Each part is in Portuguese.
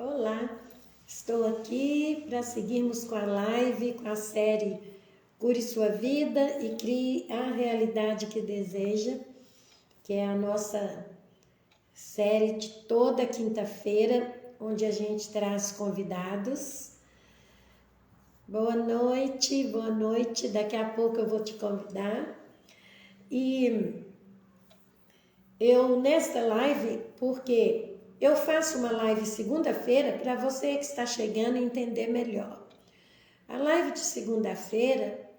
Olá, estou aqui para seguirmos com a live, com a série Cure Sua Vida e Crie a Realidade que Deseja, que é a nossa série de toda quinta-feira, onde a gente traz convidados. Boa noite, daqui a pouco eu vou te convidar. E eu nesta live, porque eu faço uma live segunda-feira para você que está chegando entender melhor. A live de segunda-feira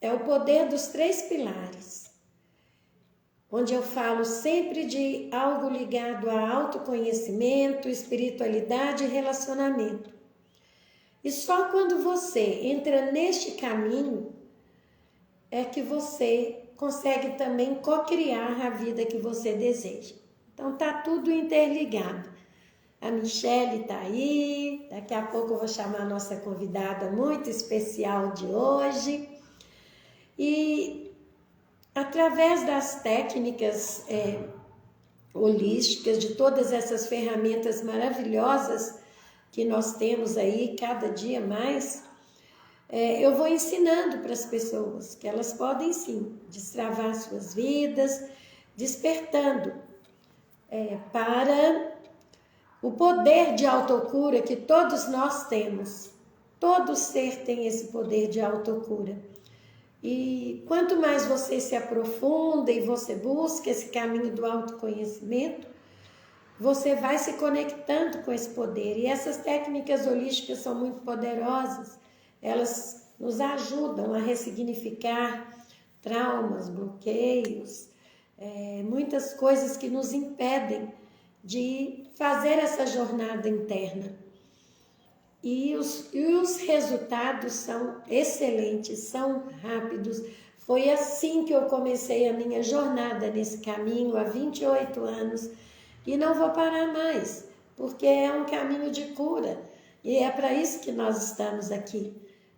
é o poder dos 3 pilares, onde eu falo sempre de algo ligado a autoconhecimento, espiritualidade e relacionamento. E só quando você entra neste caminho é que você consegue também co-criar a vida que você deseja. Então tá tudo interligado. A Michele tá aí, daqui a pouco eu vou chamar a nossa convidada muito especial de hoje. E através das técnicas holísticas, de todas essas ferramentas maravilhosas que nós temos aí cada dia mais, eu vou ensinando para as pessoas que elas podem sim destravar suas vidas, despertando para o poder de autocura que todos nós temos. Todo ser tem esse poder de autocura. E quanto mais você se aprofunda e você busca esse caminho do autoconhecimento, você vai se conectando com esse poder. E essas técnicas holísticas são muito poderosas. Elas nos ajudam a ressignificar traumas, bloqueios, muitas coisas que nos impedem de fazer essa jornada interna. E os resultados são excelentes, são rápidos. Foi assim que eu comecei a minha jornada nesse caminho há 28 anos e não vou parar mais, porque é um caminho de cura e é para isso que nós estamos aqui,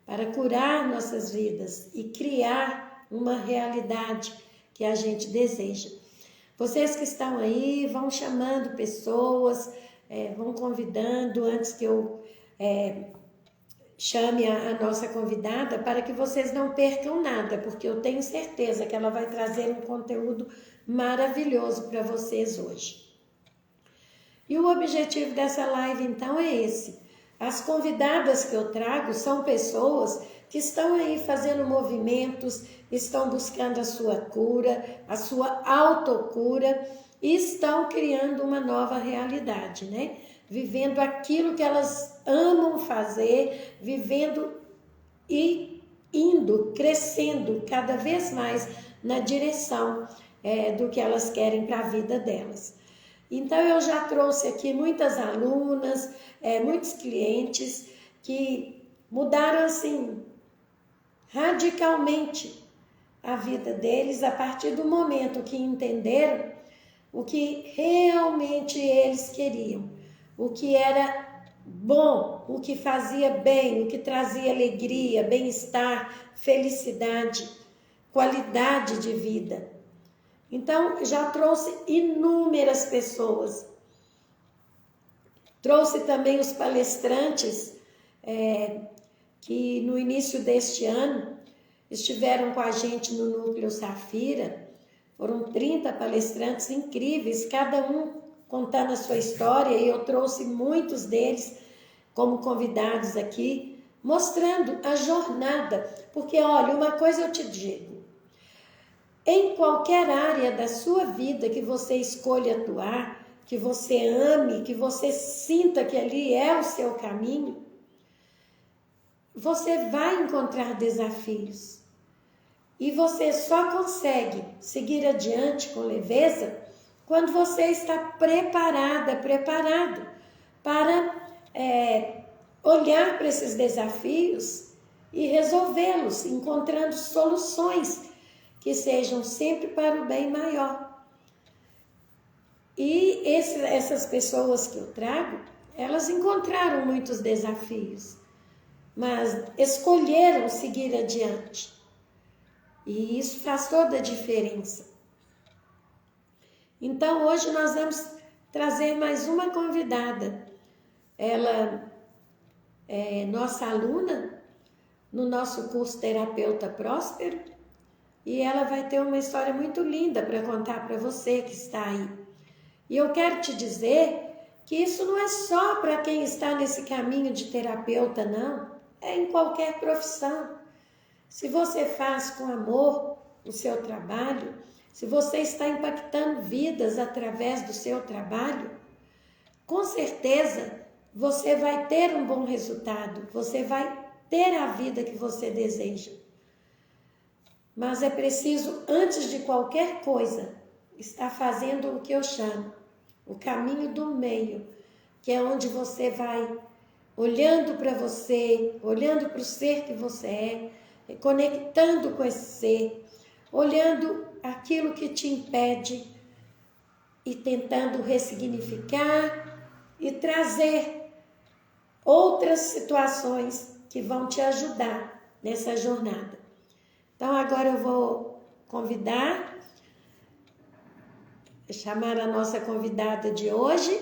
para curar nossas vidas e criar uma realidade que a gente deseja. Vocês que estão aí vão chamando pessoas, vão convidando antes que eu chame a nossa convidada, para que vocês não percam nada, porque eu tenho certeza que ela vai trazer um conteúdo maravilhoso para vocês hoje. E o objetivo dessa live então é esse. As convidadas que eu trago são pessoas que estão aí fazendo movimentos, estão buscando a sua cura, a sua autocura e estão criando uma nova realidade, né? Vivendo aquilo que elas amam fazer, vivendo e indo, crescendo cada vez mais na direção do que elas querem para a vida delas. Então eu já trouxe aqui muitas alunas, muitos clientes que mudaram assim radicalmente a vida deles a partir do momento que entenderam o que realmente eles queriam, o que era bom, o que fazia bem, o que trazia alegria, bem-estar, felicidade, qualidade de vida. Então, já trouxe inúmeras pessoas. Trouxe também os palestrantes que no início deste ano estiveram com a gente no Núcleo Safira. Foram 30 palestrantes incríveis, cada um contando a sua história, e eu trouxe muitos deles como convidados aqui, mostrando a jornada. Porque, olha, uma coisa eu te digo, em qualquer área da sua vida que você escolha atuar, que você ame, que você sinta que ali é o seu caminho, você vai encontrar desafios. E você só consegue seguir adiante com leveza quando você está preparado para olhar para esses desafios e resolvê-los, encontrando soluções que sejam sempre para o bem maior. E essas pessoas que eu trago, elas encontraram muitos desafios, mas escolheram seguir adiante. E isso faz toda a diferença. Então, hoje nós vamos trazer mais uma convidada ela é nossa aluna no nosso curso Terapeuta Próspero e ela vai ter uma história muito linda para contar para você que está aí. E eu quero te dizer que isso não é só para quem está nesse caminho de terapeuta, não. É em qualquer profissão. Se você faz com amor o seu trabalho, se você está impactando vidas através do seu trabalho, com certeza você vai ter um bom resultado, você vai ter a vida que você deseja. Mas é preciso, antes de qualquer coisa, estar fazendo o que eu chamo o caminho do meio, que é onde você vai olhando para você, olhando para o ser que você é, conectando com esse ser, olhando aquilo que te impede e tentando ressignificar e trazer outras situações que vão te ajudar nessa jornada. Então agora eu vou chamar a nossa convidada de hoje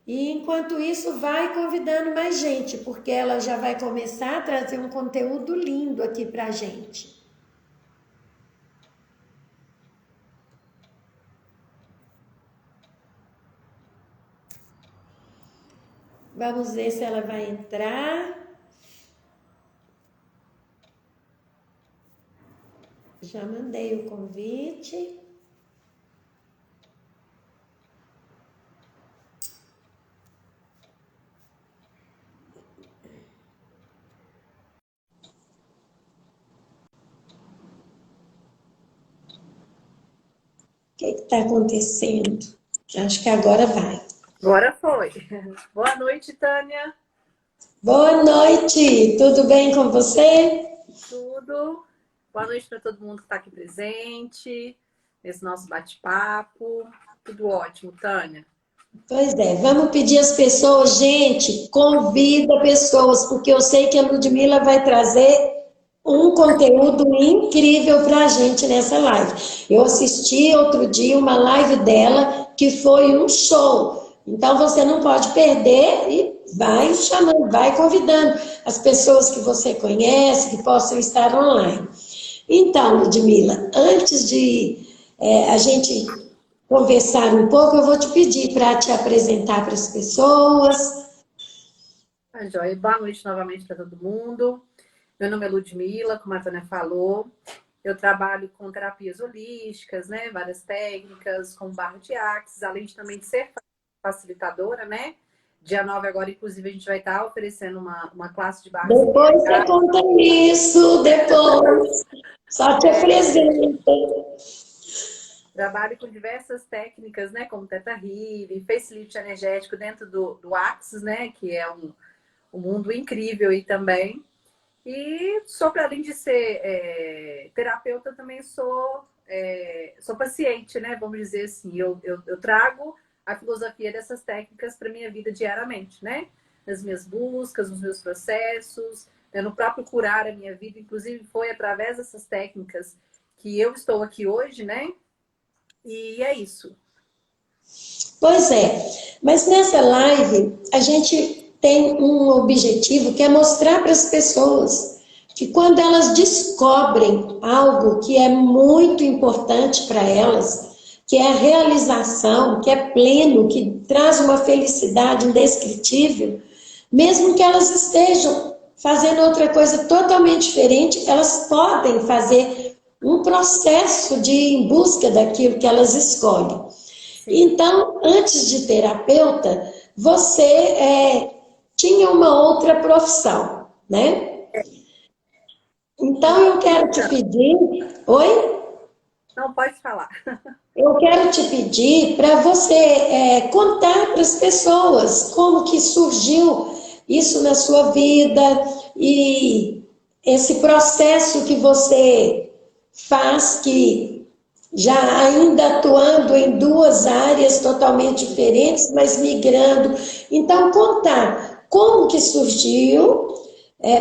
e enquanto isso vai convidando mais gente, porque ela já vai começar a trazer um conteúdo lindo aqui pra gente. Vamos ver se ela vai entrar. Já mandei o convite. O que está acontecendo? Acho que agora vai. Agora foi. Boa noite, Tânia. Boa noite, tudo bem com você? Tudo. Boa noite para todo mundo que está aqui presente, nesse nosso bate-papo. Tudo ótimo, Tânia. Pois é, vamos pedir às pessoas, gente, convida pessoas, porque eu sei que a Ludmila vai trazer um conteúdo incrível para a gente nessa live. Eu assisti outro dia uma live dela que foi um show. Então você não pode perder e vai chamando, vai convidando as pessoas que você conhece, que possam estar online. Então, Ludmila, antes de a gente conversar um pouco, eu vou te pedir para te apresentar para as pessoas. Joia. Boa noite novamente para todo mundo. Meu nome é Ludmila, como a Tânia falou. Eu trabalho com terapias holísticas, né? Várias técnicas, com barra de axis, além de também ser facilitadora, né? Dia 9 agora, inclusive, a gente vai estar oferecendo uma classe de barra. Depois você conta isso, depois. Só te apresenta. Trabalho com diversas técnicas, né? Como Theta Healing, Facelift energético dentro do Axis, né? Que é um mundo incrível e também. E para além de ser terapeuta, também sou paciente, né? Vamos dizer assim. Eu trago a filosofia dessas técnicas para minha vida diariamente, né? Nas minhas buscas, nos meus processos, né? No próprio curar a minha vida. Inclusive, foi através dessas técnicas que eu estou aqui hoje, né? E é isso. Pois é, mas nessa live a gente tem um objetivo que é mostrar para as pessoas que quando elas descobrem algo que é muito importante para elas, que é a realização, que é pleno, que traz uma felicidade indescritível, mesmo que elas estejam fazendo outra coisa totalmente diferente, elas podem fazer um processo em busca daquilo que elas escolhem. Sim. Então, antes de terapeuta, você tinha uma outra profissão, né? Então, eu quero te pedir... Oi? Não, pode falar. Eu quero te pedir para você contar para as pessoas como que surgiu isso na sua vida e esse processo que você faz, que já ainda atuando em duas áreas totalmente diferentes, mas migrando. Então, contar como que surgiu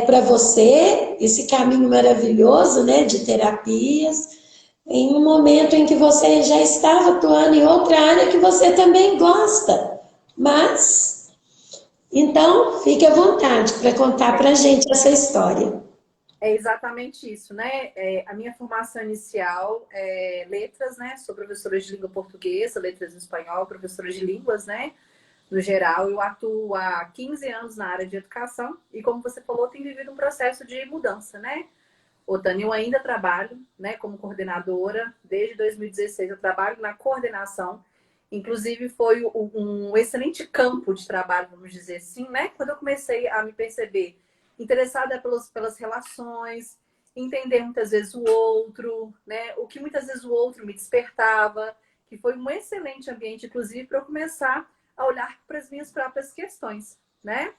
para você esse caminho maravilhoso, né, de terapias, em um momento em que você já estava atuando em outra área que você também gosta, mas Então, fique à vontade para contar para a gente essa história. É exatamente isso, né? A minha formação inicial é letras, né? Sou professora de língua portuguesa, letras em espanhol, professora de línguas, né? No geral, eu atuo há 15 anos na área de educação e, como você falou, tenho vivido um processo de mudança, né? Otânia, eu ainda trabalho, né, como coordenadora. Desde 2016 eu trabalho na coordenação. Inclusive foi um excelente campo de trabalho, vamos dizer assim, né? Quando eu comecei a me perceber interessada pelas relações, entender muitas vezes o outro, né? O que muitas vezes o outro me despertava, que foi um excelente ambiente, inclusive, para eu começar a olhar para as minhas próprias questões, né?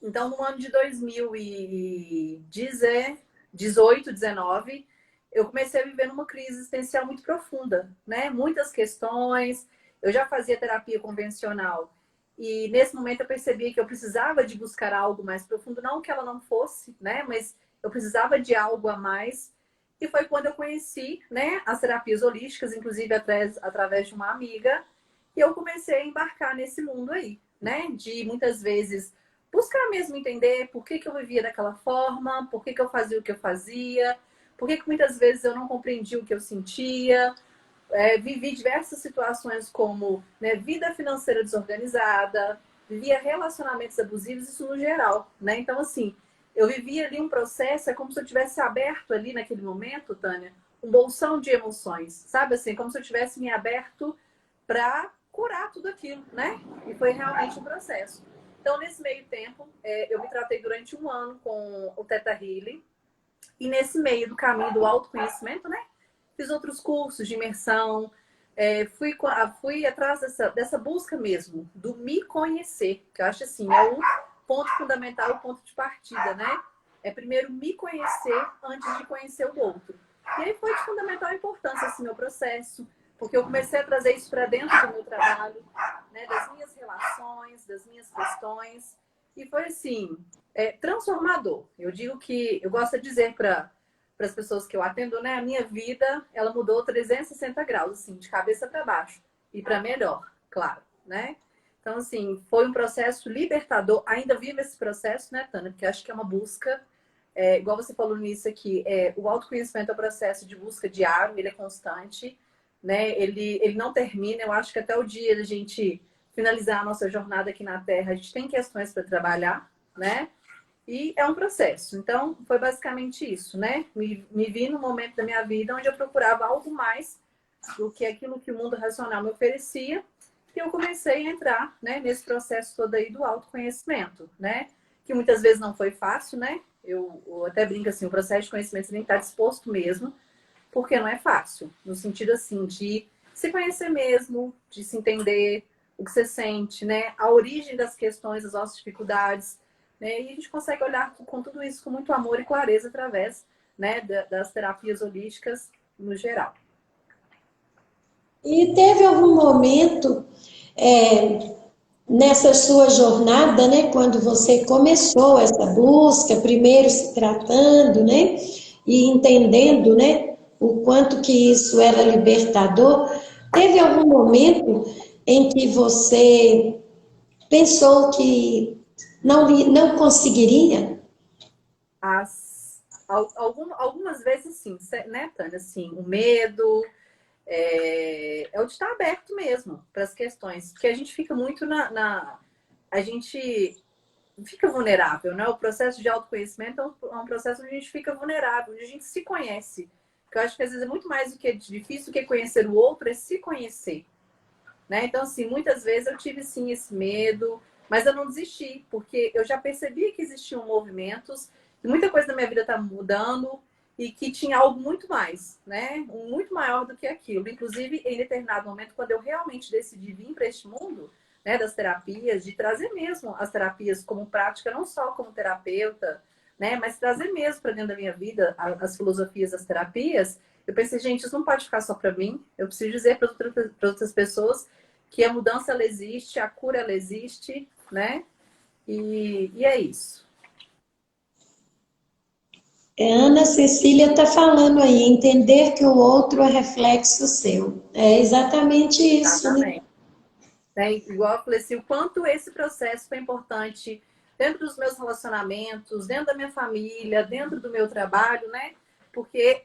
Então, no ano de 2018, 19, eu comecei a viver numa crise existencial muito profunda, né? Muitas questões. Eu já fazia terapia convencional e nesse momento eu percebi que eu precisava de buscar algo mais profundo, não que ela não fosse, né? Mas eu precisava de algo a mais. E foi quando eu conheci, né, as terapias holísticas, inclusive através de uma amiga, e eu comecei a embarcar nesse mundo aí, né? De muitas vezes buscar mesmo entender por que eu vivia daquela forma, por que eu fazia o que eu fazia, por que muitas vezes eu não compreendia o que eu sentia. Vivi diversas situações como, né, vida financeira desorganizada, vivia relacionamentos abusivos, isso no geral, né? Então, assim, eu vivia ali um processo, é como se eu tivesse aberto ali naquele momento, Tânia, um bolsão de emoções, sabe assim, como se eu tivesse me aberto para curar tudo aquilo, né? E foi realmente um processo. Então, nesse meio tempo, eu me tratei durante um ano com o Theta Healing. E nesse meio do caminho do autoconhecimento, né? Fiz outros cursos de imersão. Fui atrás dessa busca mesmo, do me conhecer. Que eu acho assim, é o ponto fundamental, o ponto de partida, né? É primeiro me conhecer antes de conhecer o outro. E aí foi de fundamental importância esse meu processo, porque eu comecei a trazer isso para dentro do meu trabalho, né, das minhas relações, das minhas questões. E foi assim, transformador. Eu digo que, eu gosto de dizer para as pessoas que eu atendo, né, a minha vida, ela mudou 360 graus, assim, de cabeça para baixo. E para melhor, claro, né? Então, assim, foi um processo libertador. Ainda vivo esse processo, né, Tânia? Porque acho que é uma busca, igual você falou nisso aqui, o autoconhecimento é um processo de busca diário, ele é constante, né? Ele não termina. Eu acho que até o dia da gente finalizar a nossa jornada aqui na Terra, a gente tem questões para trabalhar, né? E é um processo. Então, foi basicamente isso, né? Me vi num momento da minha vida onde eu procurava algo mais do que aquilo que o mundo racional me oferecia. E eu comecei a entrar, né, nesse processo todo aí do autoconhecimento, né? Que muitas vezes não foi fácil, né? Eu até brinco assim, o processo de conhecimento você tem que estar disposto mesmo, porque não é fácil. No sentido assim, de se conhecer mesmo, de se entender o que você sente, né? A origem das questões, das nossas dificuldades, né? E a gente consegue olhar com tudo isso com muito amor e clareza através, né, das terapias holísticas no geral. E teve algum momento nessa sua jornada, né, quando você começou essa busca, primeiro se tratando, né, e entendendo, né, o quanto que isso era libertador, teve algum momento em que você pensou que não conseguiria? Algumas vezes sim, né, Tânia? Assim, o medo o de estar aberto mesmo para as questões, porque a gente fica muito a gente fica vulnerável, né? O processo de autoconhecimento é um processo onde a gente fica vulnerável, onde a gente se conhece. Que eu acho que às vezes é muito mais do que difícil do que conhecer o outro, é se conhecer, né? Então, assim, muitas vezes eu tive sim esse medo, mas eu não desisti, porque eu já percebi que existiam movimentos, que muita coisa na minha vida está mudando e que tinha algo muito mais, né? Muito maior do que aquilo. Inclusive, em determinado momento, quando eu realmente decidi vir para este mundo, né, das terapias, de trazer mesmo as terapias como prática, não só como terapeuta, né, mas trazer mesmo para dentro da minha vida as filosofias das terapias, eu pensei, gente, isso não pode ficar só para mim. Eu preciso dizer para outras pessoas que a mudança ela existe, a cura ela existe, né? E é isso. Ana Cecília está falando aí, entender que o outro é reflexo seu. É exatamente isso, né? Exatamente. né? Igual eu falei assim, o quanto esse processo foi importante dentro dos meus relacionamentos, dentro da minha família, dentro do meu trabalho, né? Porque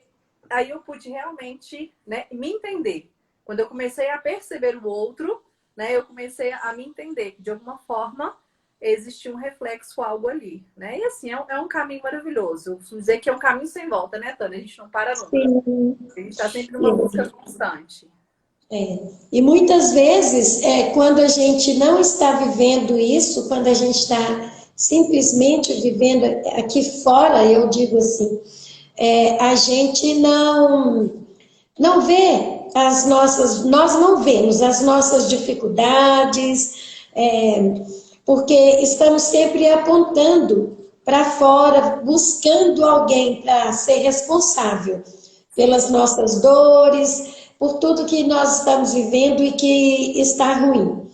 aí eu pude realmente, né, me entender. Quando eu comecei a perceber o outro, né, eu comecei a me entender que de alguma forma existe um reflexo, algo ali, né? E assim, é um caminho maravilhoso. Eu costumo dizer que é um caminho sem volta, né, Tânia? A gente não para nunca. Sim. A gente está sempre numa busca constante. E muitas vezes, quando a gente não está vivendo isso, quando a gente está simplesmente vivendo aqui fora, eu digo assim, a gente não vê nós não vemos as nossas dificuldades, porque estamos sempre apontando para fora, buscando alguém para ser responsável pelas nossas dores, por tudo que nós estamos vivendo e que está ruim.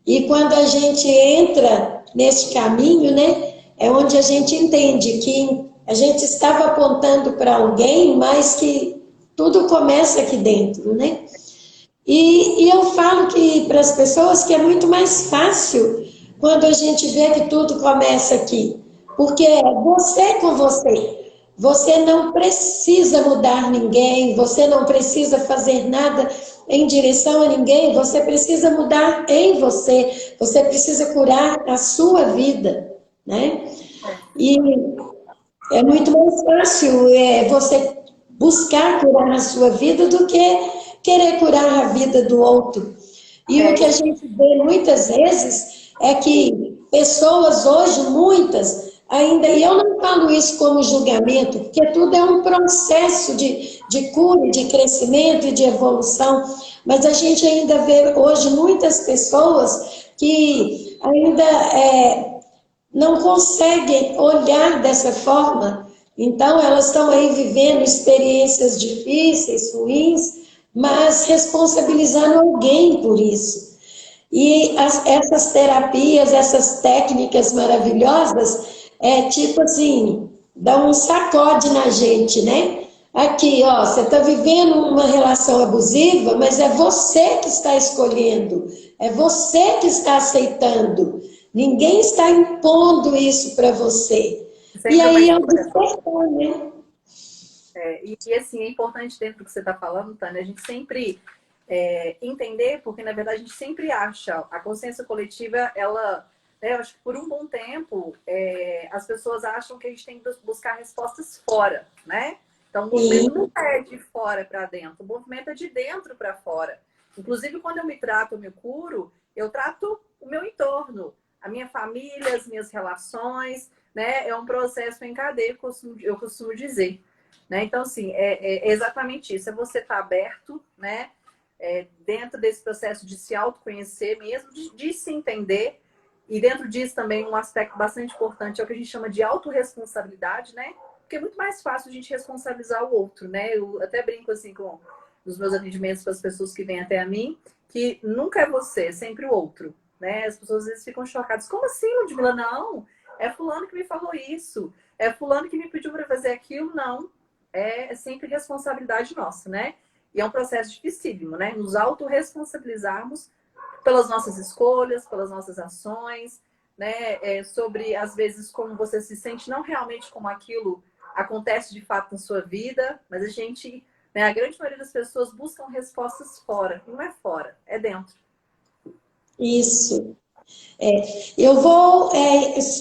E quando a gente entra nesse caminho, né, é onde a gente entende que a gente estava apontando para alguém, mas que tudo começa aqui dentro, né? E eu falo que para as pessoas que é muito mais fácil quando a gente vê que tudo começa aqui, porque é você com você. Você não precisa mudar ninguém, você não precisa fazer nada em direção a ninguém, você precisa mudar em você, você precisa curar a sua vida, né? E é muito mais fácil você buscar curar a sua vida do que querer curar a vida do outro. E o que a gente vê muitas vezes é que pessoas hoje, muitas, ainda, e eu não falo isso como julgamento, porque tudo é um processo de cura, de crescimento e de evolução, mas a gente ainda vê hoje muitas pessoas que ainda não conseguem olhar dessa forma, então elas estão aí vivendo experiências difíceis, ruins, mas responsabilizando alguém por isso. E essas terapias, essas técnicas maravilhosas, tipo assim, dão um sacode na gente, né? Aqui, ó, você está vivendo uma relação abusiva, mas é você que está escolhendo, é você que está aceitando. Ninguém está impondo isso para você. Sempre E é uma aí é o escolha. despertar, né? E assim, é importante dentro do que você está falando, Tânia, a gente sempre entender, porque na verdade a gente sempre acha, a consciência coletiva, ela, né, eu acho que por um bom tempo, as pessoas acham que a gente tem que buscar respostas fora, né? Então o movimento Sim. não é de fora para dentro, o movimento é de dentro para fora. Inclusive, quando eu me trato, eu me curo, eu trato o meu entorno, a minha família, as minhas relações, né? É um processo em cadeia, eu costumo dizer. Né? Então, assim, é exatamente isso. É você estar aberto, né? Dentro desse processo de se autoconhecer mesmo, de se entender. E dentro disso também um aspecto bastante importante é o que a gente chama de autorresponsabilidade, né? Porque é muito mais fácil a gente responsabilizar o outro, né? Eu até brinco assim com os meus atendimentos com as pessoas que vêm até a mim, que nunca é você, é sempre o outro, né? As pessoas às vezes ficam chocadas. Como assim, Ludmila? Não, é fulano que me falou isso. É fulano que me pediu para fazer aquilo. Não. É sempre responsabilidade nossa, né? E é um processo dificílimo, né? Nos autorresponsabilizarmos pelas nossas escolhas, pelas nossas ações, né? Sobre, às vezes, como você se sente, não realmente como aquilo acontece de fato na sua vida, mas a gente, né, a grande maioria das pessoas buscam respostas fora. E não é fora, é dentro. Isso. Eu vou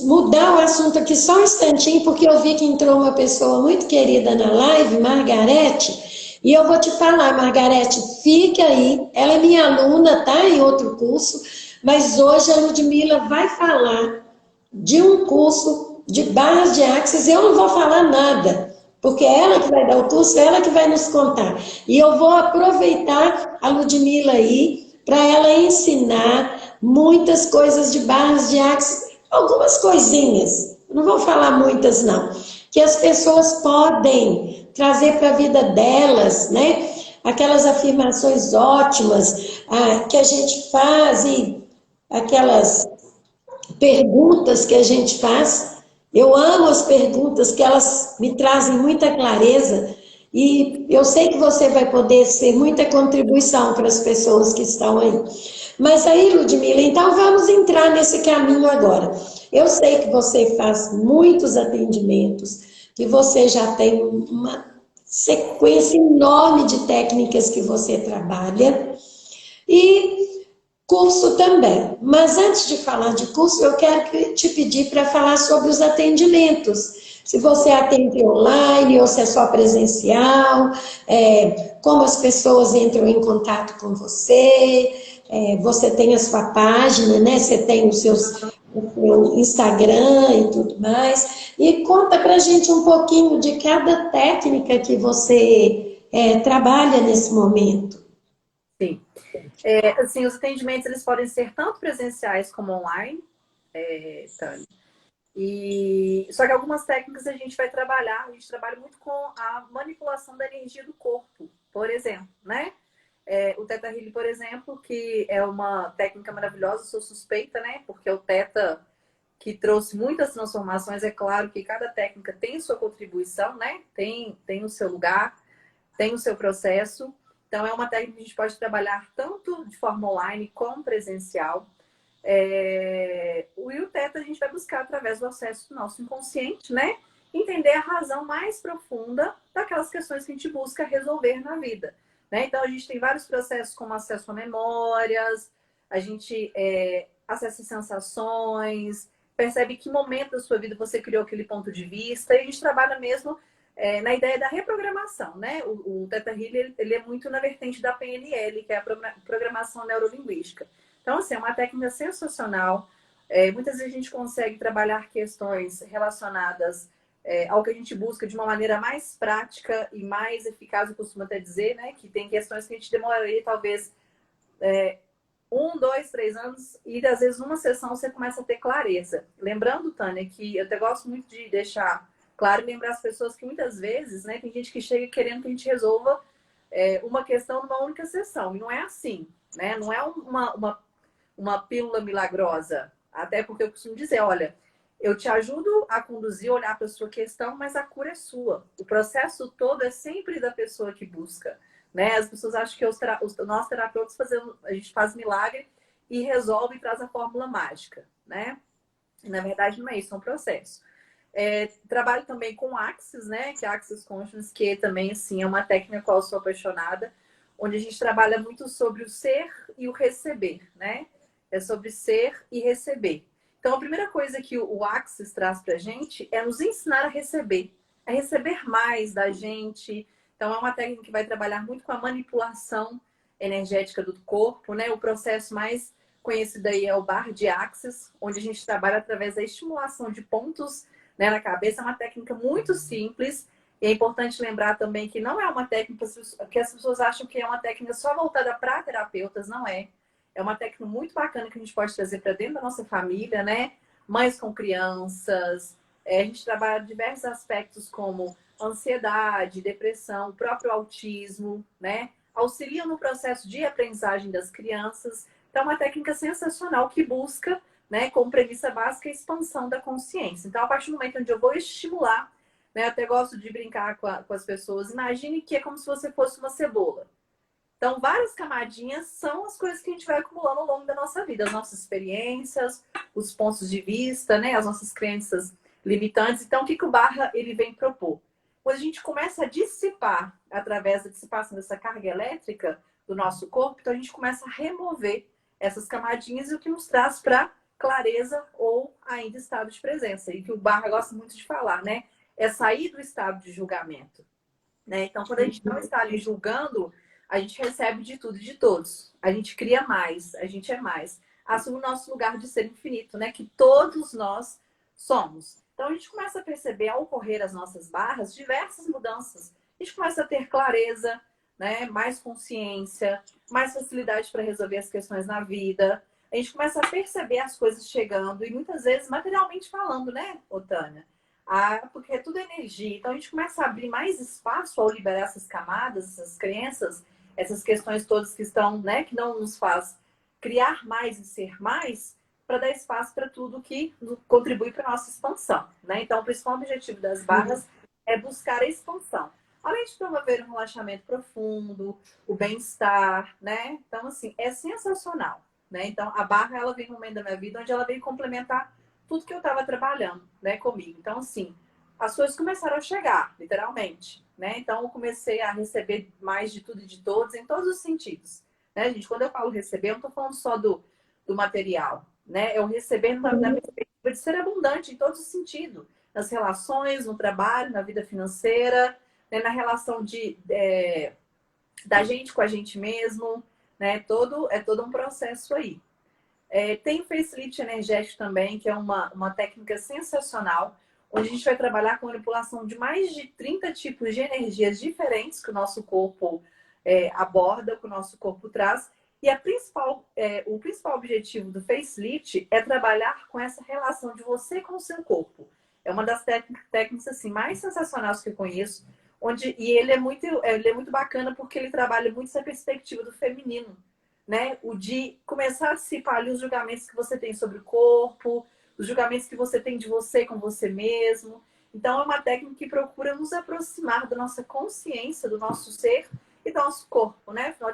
mudar o assunto aqui só um instantinho, porque eu vi que entrou uma pessoa muito querida na live, Margarete, e eu vou te falar, Margarete, fica aí, ela é minha aluna, tá, em outro curso, mas hoje a Ludmila vai falar de um curso de barras de axis, eu não vou falar nada, porque é ela que vai dar o curso, é ela que vai nos contar. E eu vou aproveitar a Ludmila aí para ela ensinar muitas coisas de barras de axis, algumas coisinhas, não vou falar muitas não, que as pessoas podem trazer para a vida delas, né? Aquelas afirmações ótimas que a gente faz e aquelas perguntas que a gente faz. Eu amo as perguntas, que elas me trazem muita clareza e eu sei que você vai poder ser muita contribuição para as pessoas que estão aí. Mas aí, Ludmila, então vamos entrar nesse caminho agora. Eu sei que você faz muitos atendimentos, que você já tem uma sequência enorme de técnicas que você trabalha e curso também. Mas antes de falar de curso, eu quero te pedir para falar sobre os atendimentos. Se você atende online ou se é só presencial, como as pessoas entram em contato com você, você tem a sua página, né? Você tem o seu Instagram e tudo mais. E conta para a gente um pouquinho de cada técnica que você trabalha nesse momento. Sim. Assim, os atendimentos eles podem ser tanto presenciais como online, Tânia. Só que algumas técnicas a gente vai trabalhar, a gente trabalha muito com a manipulação da energia do corpo, por exemplo, né? O Theta Healing, por exemplo, que é uma técnica maravilhosa, sou suspeita, né? Porque o Theta que trouxe muitas transformações, é claro que cada técnica tem sua contribuição, né? Tem o seu lugar, tem o seu processo. Então, é uma técnica que a gente pode trabalhar tanto de forma online como presencial. O Theta a gente vai buscar através do acesso do nosso inconsciente, né? Entender a razão mais profunda daquelas questões que a gente busca resolver na vida. Né? Então, a gente tem vários processos como acesso a memórias, a gente acessa sensações, percebe que momento da sua vida você criou aquele ponto de vista, e a gente trabalha mesmo na ideia da reprogramação, né? O Theta Healing, ele é muito na vertente da PNL, que é a programação neurolinguística. Então, assim, é uma técnica sensacional. Muitas vezes a gente consegue trabalhar questões relacionadas ao que a gente busca de uma maneira mais prática e mais eficaz, eu costumo até dizer, né? Que tem questões que a gente demoraria, talvez, 1, 2, 3 anos, e às vezes numa sessão você começa a ter clareza. Lembrando, Tânia, que eu até gosto muito de deixar claro e lembrar as pessoas que muitas vezes, né, tem gente que chega querendo que a gente resolva uma questão numa única sessão. E não é assim, né? Não é uma pílula milagrosa. Até porque eu costumo dizer, olha, eu te ajudo a conduzir, olhar para a sua questão, mas a cura é sua. O processo todo é sempre da pessoa que busca. Né? As pessoas acham que nós terapeutas a gente faz milagre e resolve e traz a fórmula mágica. Né? E, na verdade, não é isso, é um processo. Trabalho também com Axis, né? Que é Axis Consciousness, que também assim, é uma técnica com a qual eu sou apaixonada, onde a gente trabalha muito sobre o ser e o receber, né? É sobre ser e receber. Então, a primeira coisa que o Axis traz pra gente é nos ensinar a receber mais da gente. Então, é uma técnica que vai trabalhar muito com a manipulação energética do corpo, né? O processo mais conhecido aí é o Bar de Axis, onde a gente trabalha através da estimulação de pontos, né, na cabeça. É uma técnica muito simples. E é importante lembrar também que não é uma técnica que as pessoas acham que é uma técnica só voltada para terapeutas, não é. É uma técnica muito bacana que a gente pode trazer para dentro da nossa família, né? Mães com crianças. A gente trabalha diversos aspectos como ansiedade, depressão, o próprio autismo, né? Auxilia no processo de aprendizagem das crianças. Então, é uma técnica sensacional que busca, né, como premissa básica, a expansão da consciência. Então, a partir do momento onde eu vou estimular, né, eu até gosto de brincar com as pessoas, imagine que é como se você fosse uma cebola. Então, várias camadinhas são as coisas que a gente vai acumulando ao longo da nossa vida, as nossas experiências, os pontos de vista, né, as nossas crenças limitantes. Então, o que o Barra ele vem propor? Quando a gente começa a dissipar, através da dissipação dessa carga elétrica do nosso corpo, então a gente começa a remover essas camadinhas, e o que nos traz para clareza ou ainda estado de presença. E que o Barra gosta muito de falar, né? É sair do estado de julgamento. Né? Então, quando a gente não está ali julgando, a gente recebe de tudo e de todos. A gente cria mais, a gente é mais. Assume o nosso lugar de ser infinito, né? Que todos nós somos. Então, a gente começa a perceber, ao ocorrer as nossas barras, diversas mudanças. A gente começa a ter clareza, né? Mais consciência, mais facilidade para resolver as questões na vida. A gente começa a perceber as coisas chegando, e muitas vezes materialmente falando, né, Otânia? Porque tudo é energia. Então a gente começa a abrir mais espaço ao liberar essas camadas, essas crenças, essas questões todas que estão, né, que não nos faz criar mais e ser mais, para dar espaço para tudo que contribui para a nossa expansão. Né? Então, o principal objetivo das barras é buscar a expansão. Além de promover um relaxamento profundo, o bem-estar, né? Então, assim, é sensacional. né? Então, a barra, ela vem no momento da minha vida onde ela veio complementar tudo que eu estava trabalhando, né, comigo. Então, assim, as coisas começaram a chegar, literalmente, né? Então, eu comecei a receber mais de tudo e de todos, em todos os sentidos, né, gente? Quando eu falo receber, eu não estou falando só do material, né? Eu receber na perspectiva de ser abundante em todos os sentidos, nas relações, no trabalho, na vida financeira, né, na relação da gente com a gente mesmo, né? É todo um processo aí. Tem o facelift energético também, que é uma técnica sensacional, onde a gente vai trabalhar com manipulação de mais de 30 tipos de energias diferentes que o nosso corpo aborda, que o nosso corpo traz. E o principal objetivo do facelift é trabalhar com essa relação de você com o seu corpo. É uma das técnicas assim, mais sensacionais que eu conheço, e ele é muito bacana porque ele trabalha muito essa perspectiva do feminino, né? O de começar a dissipar ali os julgamentos que você tem sobre o corpo, os julgamentos que você tem de você com você mesmo. Então, é uma técnica que procura nos aproximar da nossa consciência, do nosso ser e do nosso corpo, né? Afinal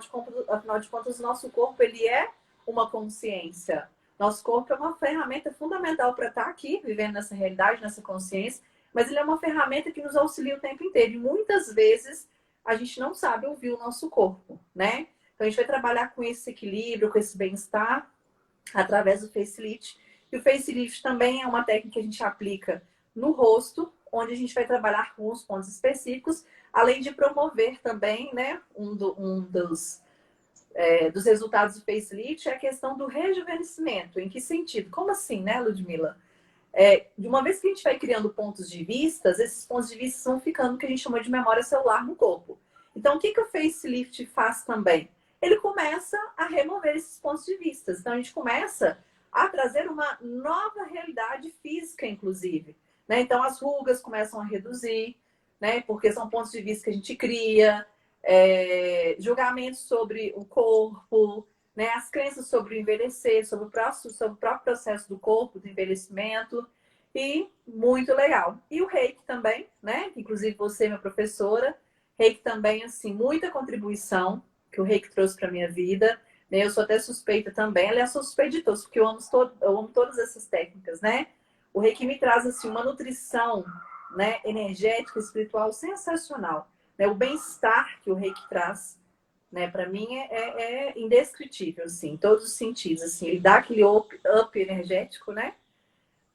de contas, o nosso corpo, ele é uma consciência. Nosso corpo é uma ferramenta fundamental para estar aqui, vivendo nessa realidade, nessa consciência, mas ele é uma ferramenta que nos auxilia o tempo inteiro. E muitas vezes a gente não sabe ouvir o nosso corpo, né? Então, a gente vai trabalhar com esse equilíbrio, com esse bem-estar, através do facelift. E o facelift também é uma técnica que a gente aplica no rosto, onde a gente vai trabalhar com os pontos específicos, além de promover também, né, dos resultados do facelift é a questão do rejuvenescimento. Em que sentido? Como assim, né, Ludmila? De uma vez que a gente vai criando pontos de vista, esses pontos de vista vão ficando no que a gente chama de memória celular no corpo. Então, o que o facelift faz também? Ele começa a remover esses pontos de vista. Então, a gente começa a trazer uma nova realidade física, inclusive, né? Então, as rugas começam a reduzir, né? Porque são pontos de vista que a gente cria, julgamentos sobre o corpo, né? As crenças sobre o envelhecer, sobre o próprio processo do corpo, do envelhecimento. E muito legal. E o reiki também, né? Inclusive, você, minha professora, reiki também, assim, muita contribuição que o reiki trouxe para minha vida. Eu sou até suspeita também. Aliás, sou suspeita de todos, porque eu amo todas essas técnicas, né? O reiki me traz, assim, uma nutrição, né, energética, espiritual sensacional. Né? O bem-estar que o reiki traz, né, para mim é indescritível, assim, em todos os sentidos. Assim, ele dá aquele up energético, né?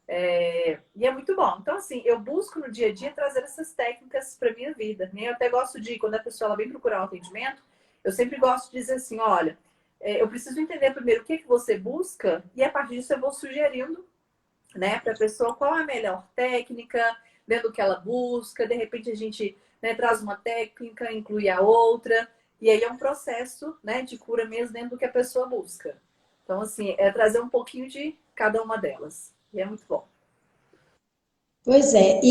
E é muito bom. Então, assim, eu busco no dia a dia trazer essas técnicas para minha vida. Né? Eu até gosto de, quando a pessoa ela vem procurar um atendimento, eu sempre gosto de dizer assim, olha, eu preciso entender primeiro o que você busca e a partir disso eu vou sugerindo, né, para a pessoa qual é a melhor técnica, dentro do que ela busca. De repente a gente, né, traz uma técnica, inclui a outra, e aí é um processo, né, de cura mesmo dentro do que a pessoa busca. Então, assim, é trazer um pouquinho de cada uma delas. E é muito bom. Pois é,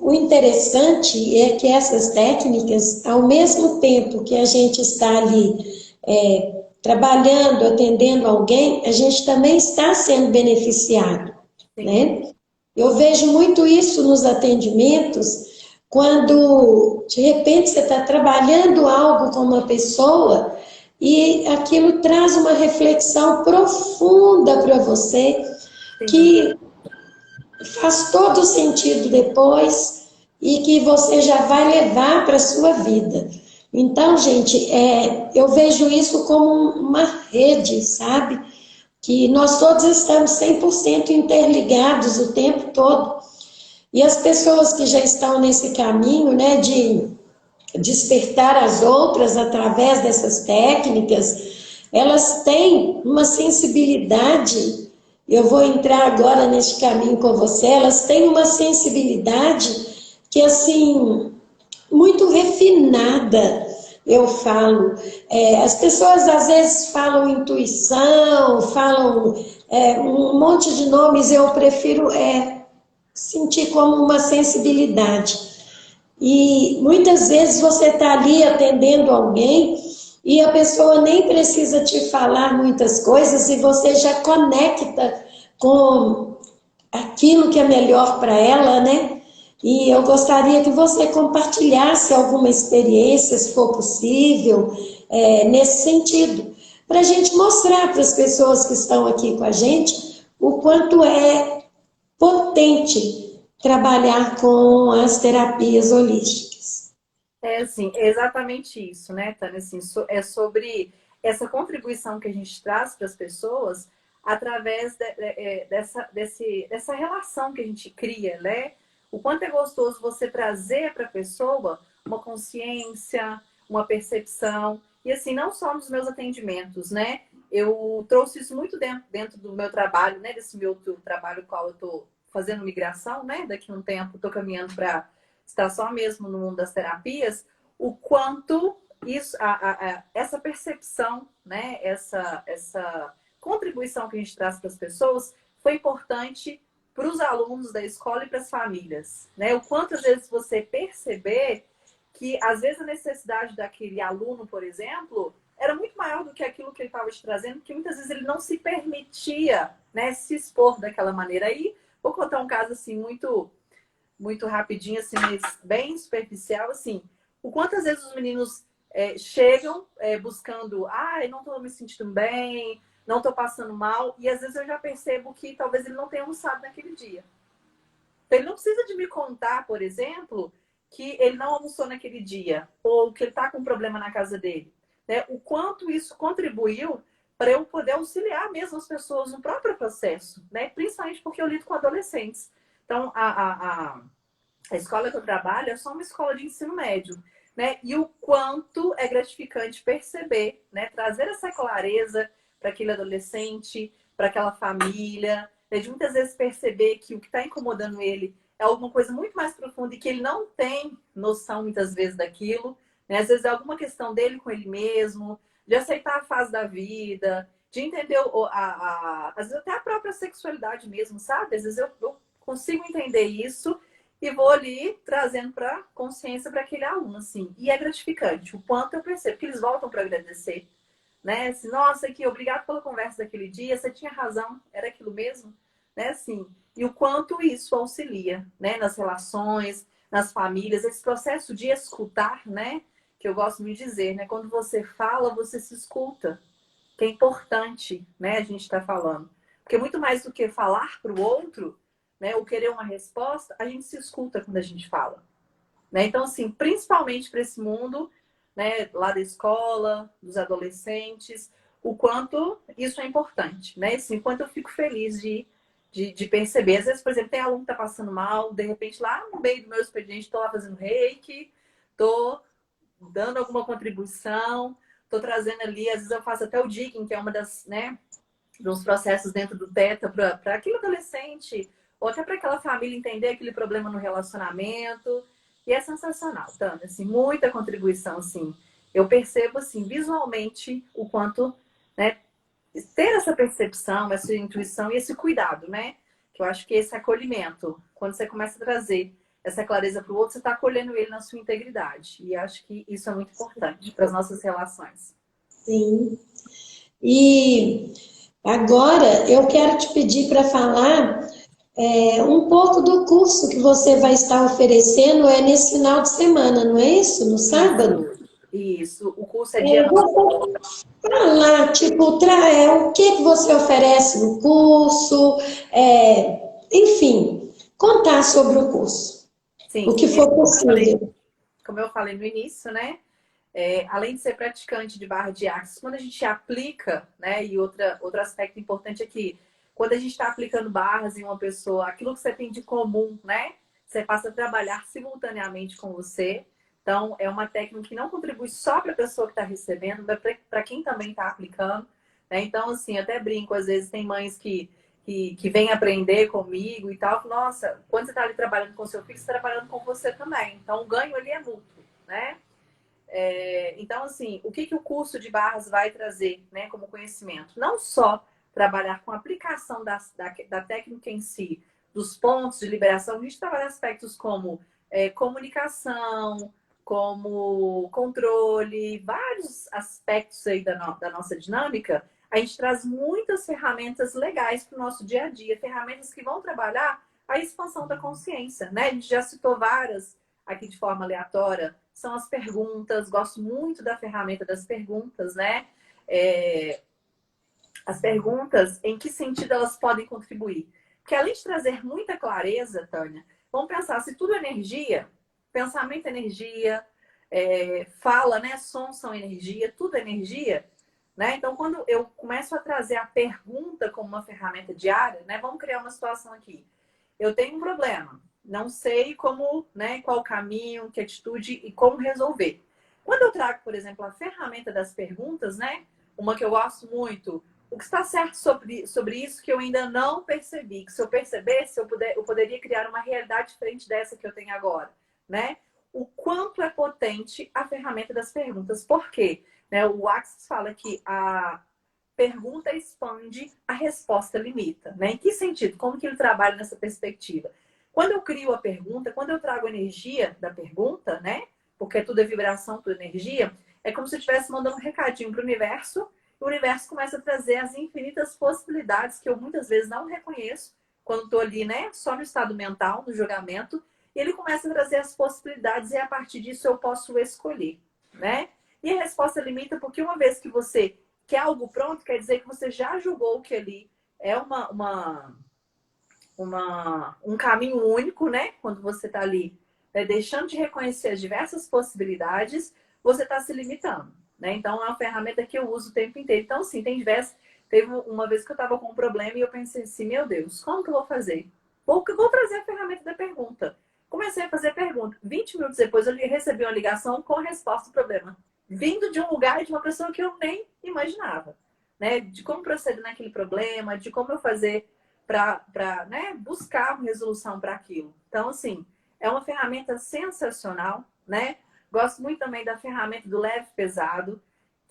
o interessante é que essas técnicas, ao mesmo tempo que a gente está ali trabalhando, atendendo alguém, a gente também está sendo beneficiado, né? Eu vejo muito isso nos atendimentos, quando de repente você está trabalhando algo com uma pessoa e aquilo traz uma reflexão profunda para você, que faz todo sentido depois e que você já vai levar para a sua vida. Então, gente, eu vejo isso como uma rede, sabe? Que nós todos estamos 100% interligados o tempo todo. E as pessoas que já estão nesse caminho, né, de despertar as outras através dessas técnicas, elas têm uma sensibilidade. Eu vou entrar agora neste caminho com você. Elas têm uma sensibilidade que, assim, muito refinada, eu falo. As pessoas às vezes falam intuição, falam um monte de nomes. Eu prefiro sentir como uma sensibilidade. E muitas vezes você está ali atendendo alguém e a pessoa nem precisa te falar muitas coisas e você já conecta com aquilo que é melhor para ela, né? E eu gostaria que você compartilhasse alguma experiência, se for possível, nesse sentido. para a gente mostrar para as pessoas que estão aqui com a gente o quanto é potente trabalhar com as terapias holísticas. É assim, é exatamente isso, né, Tânia? Assim, é sobre essa contribuição que a gente traz para as pessoas através dessa relação que a gente cria, né? O quanto é gostoso você trazer para a pessoa uma consciência, uma percepção. E assim, não só nos meus atendimentos, né? Eu trouxe isso muito dentro do meu trabalho, né? Desse meu trabalho, qual eu estou fazendo migração, né? Daqui a um tempo, estou caminhando para estar só mesmo no mundo das terapias, o quanto isso, essa percepção, né, essa contribuição que a gente traz para as pessoas foi importante para os alunos da escola e para as famílias, né? O quanto às vezes você perceber que às vezes a necessidade daquele aluno, por exemplo, era muito maior do que aquilo que ele estava te trazendo, que muitas vezes ele não se permitia, né, se expor daquela maneira. Aí, vou contar um caso assim muito rapidinho, assim, mas bem superficial, assim, o quantas vezes os meninos chegam buscando, eu não estou me sentindo bem, não estou passando mal, e às vezes eu já percebo que talvez ele não tenha almoçado naquele dia. Então ele não precisa de me contar, por exemplo, que ele não almoçou naquele dia, ou que ele está com um problema na casa dele. Né? O quanto isso contribuiu para eu poder auxiliar mesmo as pessoas no próprio processo, né? Principalmente porque eu lido com adolescentes. Então, a escola que eu trabalho é só uma escola de ensino médio, né? E o quanto é gratificante perceber, né? Trazer essa clareza para aquele adolescente, para aquela família, né? De muitas vezes perceber que o que está incomodando ele é alguma coisa muito mais profunda e que ele não tem noção muitas vezes daquilo, né? Às vezes é alguma questão dele com ele mesmo, de aceitar a fase da vida, de entender às vezes até a própria sexualidade mesmo, sabe? Às vezes eu consigo entender isso e vou ali trazendo para consciência para aquele aluno, assim. E é gratificante o quanto eu percebo que eles voltam para agradecer, né? Assim, nossa, aqui, obrigado pela conversa daquele dia, você tinha razão, era aquilo mesmo, né? Assim, e o quanto isso auxilia, né? Nas relações, nas famílias, esse processo de escutar, né? Que eu gosto de dizer, né? Quando você fala, você se escuta, que é importante, né? A gente está falando. Porque muito mais do que falar para o outro, né, ou querer uma resposta, a gente se escuta quando a gente fala. Né? Então, assim, principalmente para esse mundo, né, lá da escola, dos adolescentes, o quanto isso é importante. Né? Assim, o quanto eu fico feliz de perceber. Às vezes, por exemplo, tem aluno que está passando mal, de repente, lá no meio do meu expediente, estou lá fazendo reiki, estou dando alguma contribuição, estou trazendo ali, às vezes eu faço até o digging, que é uma das, né, dos processos dentro do Teta para aquele adolescente ou até para aquela família entender aquele problema no relacionamento. E é sensacional, Tânia, assim, muita contribuição, assim. Eu percebo, assim, visualmente o quanto, né, ter essa percepção, essa intuição e esse cuidado, né? Que eu acho que esse acolhimento, quando você começa a trazer essa clareza para o outro, você está acolhendo ele na sua integridade. E acho que isso é muito importante para as nossas relações. Sim. E agora eu quero te pedir para falar um pouco do curso que você vai estar oferecendo nesse final de semana, não é isso? No sábado? Isso. O curso é dia 9. Você falar, tipo, o que que você oferece no curso, enfim, contar sobre o curso, o Sim, que for possível. como eu falei no início, né? Além de ser praticante de barra de axis, quando a gente aplica, né? E outro aspecto importante é que quando a gente está aplicando barras em uma pessoa, aquilo que você tem de comum, né? Você passa a trabalhar simultaneamente com você. Então, é uma técnica que não contribui só para a pessoa que está recebendo, mas para quem também está aplicando. Né? Então, assim, até brinco, às vezes tem mães que vêm aprender comigo e tal. Nossa, quando você está ali trabalhando com o seu filho, você está trabalhando com você também. Então, o ganho ali é mútuo, né? Então, assim, o que o curso de barras vai trazer, né, como conhecimento? Não só trabalhar com a aplicação da técnica em si, dos pontos de liberação, a gente trabalha aspectos como comunicação, como controle, vários aspectos aí da nossa dinâmica. A gente traz muitas ferramentas legais para o nosso dia a dia, ferramentas que vão trabalhar a expansão da consciência, né? A gente já citou várias aqui de forma aleatória, são as perguntas. Gosto muito da ferramenta das perguntas, né? as perguntas, em que sentido elas podem contribuir. Porque além de trazer muita clareza, Tânia, vamos pensar, se tudo é energia, pensamento é energia, fala, né? Sons são energia, tudo é energia, né? Então, quando eu começo a trazer a pergunta como uma ferramenta diária, né? Vamos criar uma situação aqui. Eu tenho um problema, não sei como, né? Qual o caminho, que atitude e como resolver. Quando eu trago, por exemplo, a ferramenta das perguntas, né? Uma que eu gosto muito, o que está certo sobre isso que eu ainda não percebi, que se eu percebesse, eu poderia criar uma realidade diferente dessa que eu tenho agora, né? O quanto é potente a ferramenta das perguntas. Por quê? Né, o Axis fala que a pergunta expande, a resposta limita. Né? Em que sentido? Como que ele trabalha nessa perspectiva? Quando eu crio a pergunta, quando eu trago a energia da pergunta, né? Porque tudo é vibração, tudo é energia, é como se eu estivesse mandando um recadinho para o universo começa a trazer as infinitas possibilidades que eu muitas vezes não reconheço quando estou ali, né? Só no estado mental, no julgamento, e ele começa a trazer as possibilidades e a partir disso eu posso escolher, né? E a resposta limita porque uma vez que você quer algo pronto, quer dizer que você já julgou que ali é um caminho único, né? Quando você está ali, né, deixando de reconhecer as diversas possibilidades, você está se limitando, né? Então, é uma ferramenta que eu uso o tempo inteiro. Então, sim, teve uma vez que eu estava com um problema e eu pensei assim, meu Deus, como que eu vou fazer? Vou trazer a ferramenta da pergunta. Comecei a fazer pergunta. 20 minutos depois, eu recebi uma ligação com a resposta do problema. Vindo de um lugar e de uma pessoa que eu nem imaginava, né? De como proceder naquele problema, de como eu fazer para né, buscar uma resolução para aquilo. Então, assim, é uma ferramenta sensacional, né? Gosto muito também da ferramenta do leve pesado,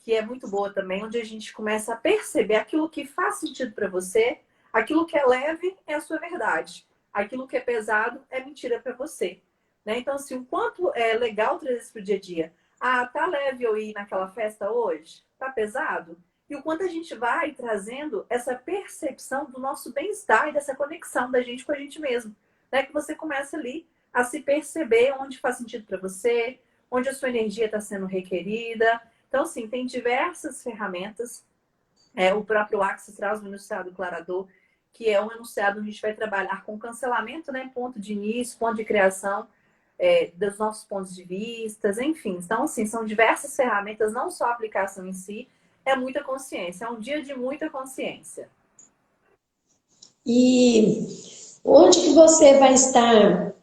que é muito boa também, onde a gente começa a perceber aquilo que faz sentido para você, aquilo que é leve é a sua verdade, aquilo que é pesado é mentira para você. Né? Então, assim, o quanto é legal trazer isso para o dia a dia. Ah, tá leve eu ir naquela festa hoje? Tá pesado? E o quanto a gente vai trazendo essa percepção do nosso bem-estar e dessa conexão da gente com a gente mesmo. Né? Que você começa ali a se perceber onde faz sentido para você, onde a sua energia está sendo requerida. Então, assim, tem diversas ferramentas. O próprio Axis traz um enunciado clarador, que é um enunciado onde a gente vai trabalhar com cancelamento, né? Ponto de início, ponto de criação, dos nossos pontos de vista, enfim. Então, assim, são diversas ferramentas, não só a aplicação em si, é muita consciência, é um dia de muita consciência. E onde que você vai estar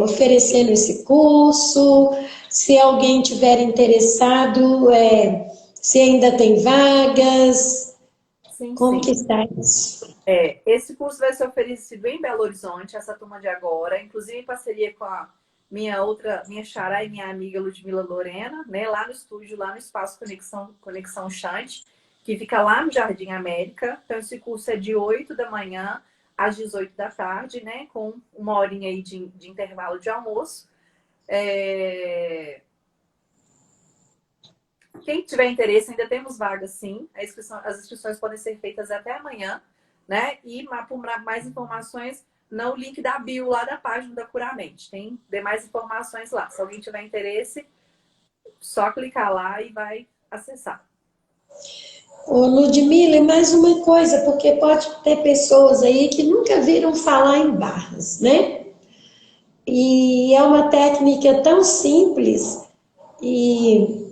oferecendo esse curso? Se alguém tiver interessado, se ainda tem vagas, Sim, como sim. que está isso? Esse curso vai ser oferecido em Belo Horizonte, essa turma de agora, inclusive em parceria com a minha xará e minha amiga Ludmila Lorena, né, lá no estúdio, lá no Espaço Conexão Chante, que fica lá no Jardim América. Então, esse curso é de 8 da manhã às 18 da tarde, né, com uma horinha aí de intervalo de almoço. Quem tiver interesse, ainda temos vagas, sim. As inscrições podem ser feitas até amanhã, né? E por mais informações, no link da bio lá da página da Curamente. Tem demais informações lá. Se alguém tiver interesse, só clicar lá e vai acessar. Ô, Ludmila, e mais uma coisa, porque pode ter pessoas aí que nunca viram falar em barras, né? E é uma técnica tão simples e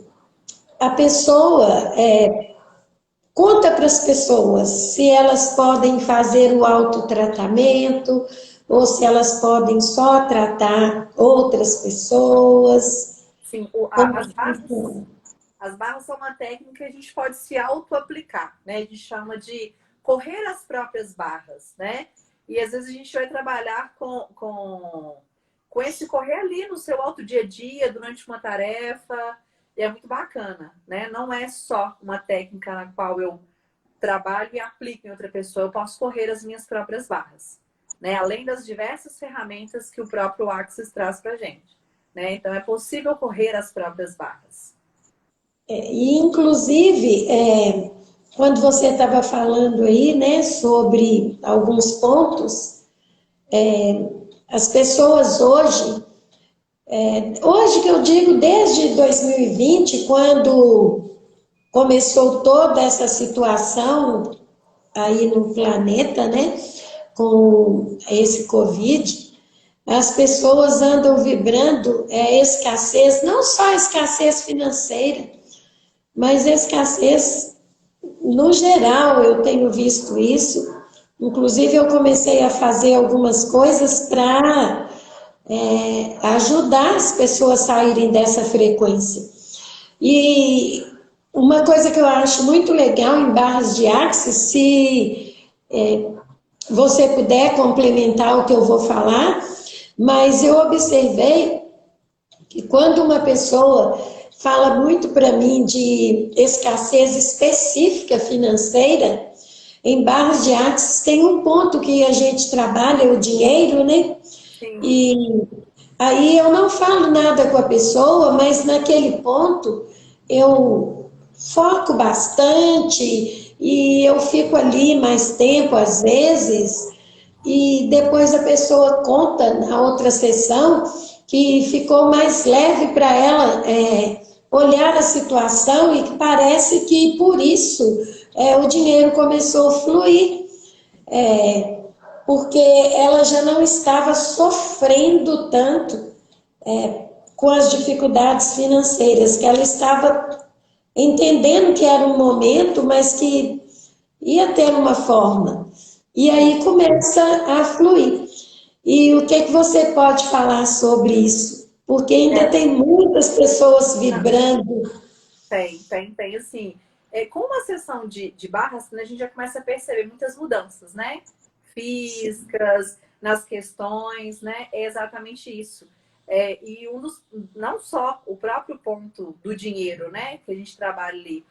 a pessoa conta para as pessoas se elas podem fazer o autotratamento ou se elas podem só tratar outras pessoas. Sim, Como as que barras, funciona? as barras são uma técnica que a gente pode se auto-aplicar, né? A gente chama de correr as próprias barras, né? E às vezes a gente vai trabalhar com esse correr ali no seu alto dia a dia, durante uma tarefa, e é muito bacana, né? Não é só uma técnica na qual eu trabalho e aplico em outra pessoa, eu posso correr as minhas próprias barras, né? Além das diversas ferramentas que o próprio Axis traz para a gente, né? Então é possível correr as próprias barras. E, inclusive, quando você estava falando aí, né, sobre alguns pontos, as pessoas hoje que eu digo desde 2020, quando começou toda essa situação aí no planeta, né, com esse Covid, as pessoas andam vibrando escassez, não só escassez financeira, mas escassez no geral. Eu tenho visto isso. Inclusive, eu comecei a fazer algumas coisas para ajudar as pessoas a saírem dessa frequência. E uma coisa que eu acho muito legal em Barras de Axis, se você puder complementar o que eu vou falar, mas eu observei que quando uma pessoa fala muito para mim de escassez específica financeira, em Barras de Axis tem um ponto que a gente trabalha, o dinheiro, né? Sim. E aí eu não falo nada com a pessoa, mas naquele ponto eu foco bastante e eu fico ali mais tempo às vezes, e depois a pessoa conta na outra sessão que ficou mais leve para ela olhar a situação e que parece que por isso o dinheiro começou a fluir, porque ela já não estava sofrendo tanto com as dificuldades financeiras, que ela estava entendendo que era um momento, mas que ia ter uma forma. E aí começa a fluir. E o que você pode falar sobre isso? Porque ainda tem muitas pessoas vibrando. Tem, assim. Com uma sessão de barras, a gente já começa a perceber muitas mudanças, né? Físicas, nas questões, né? É exatamente isso. E não só o próprio ponto do dinheiro, né? Que a gente trabalha ali.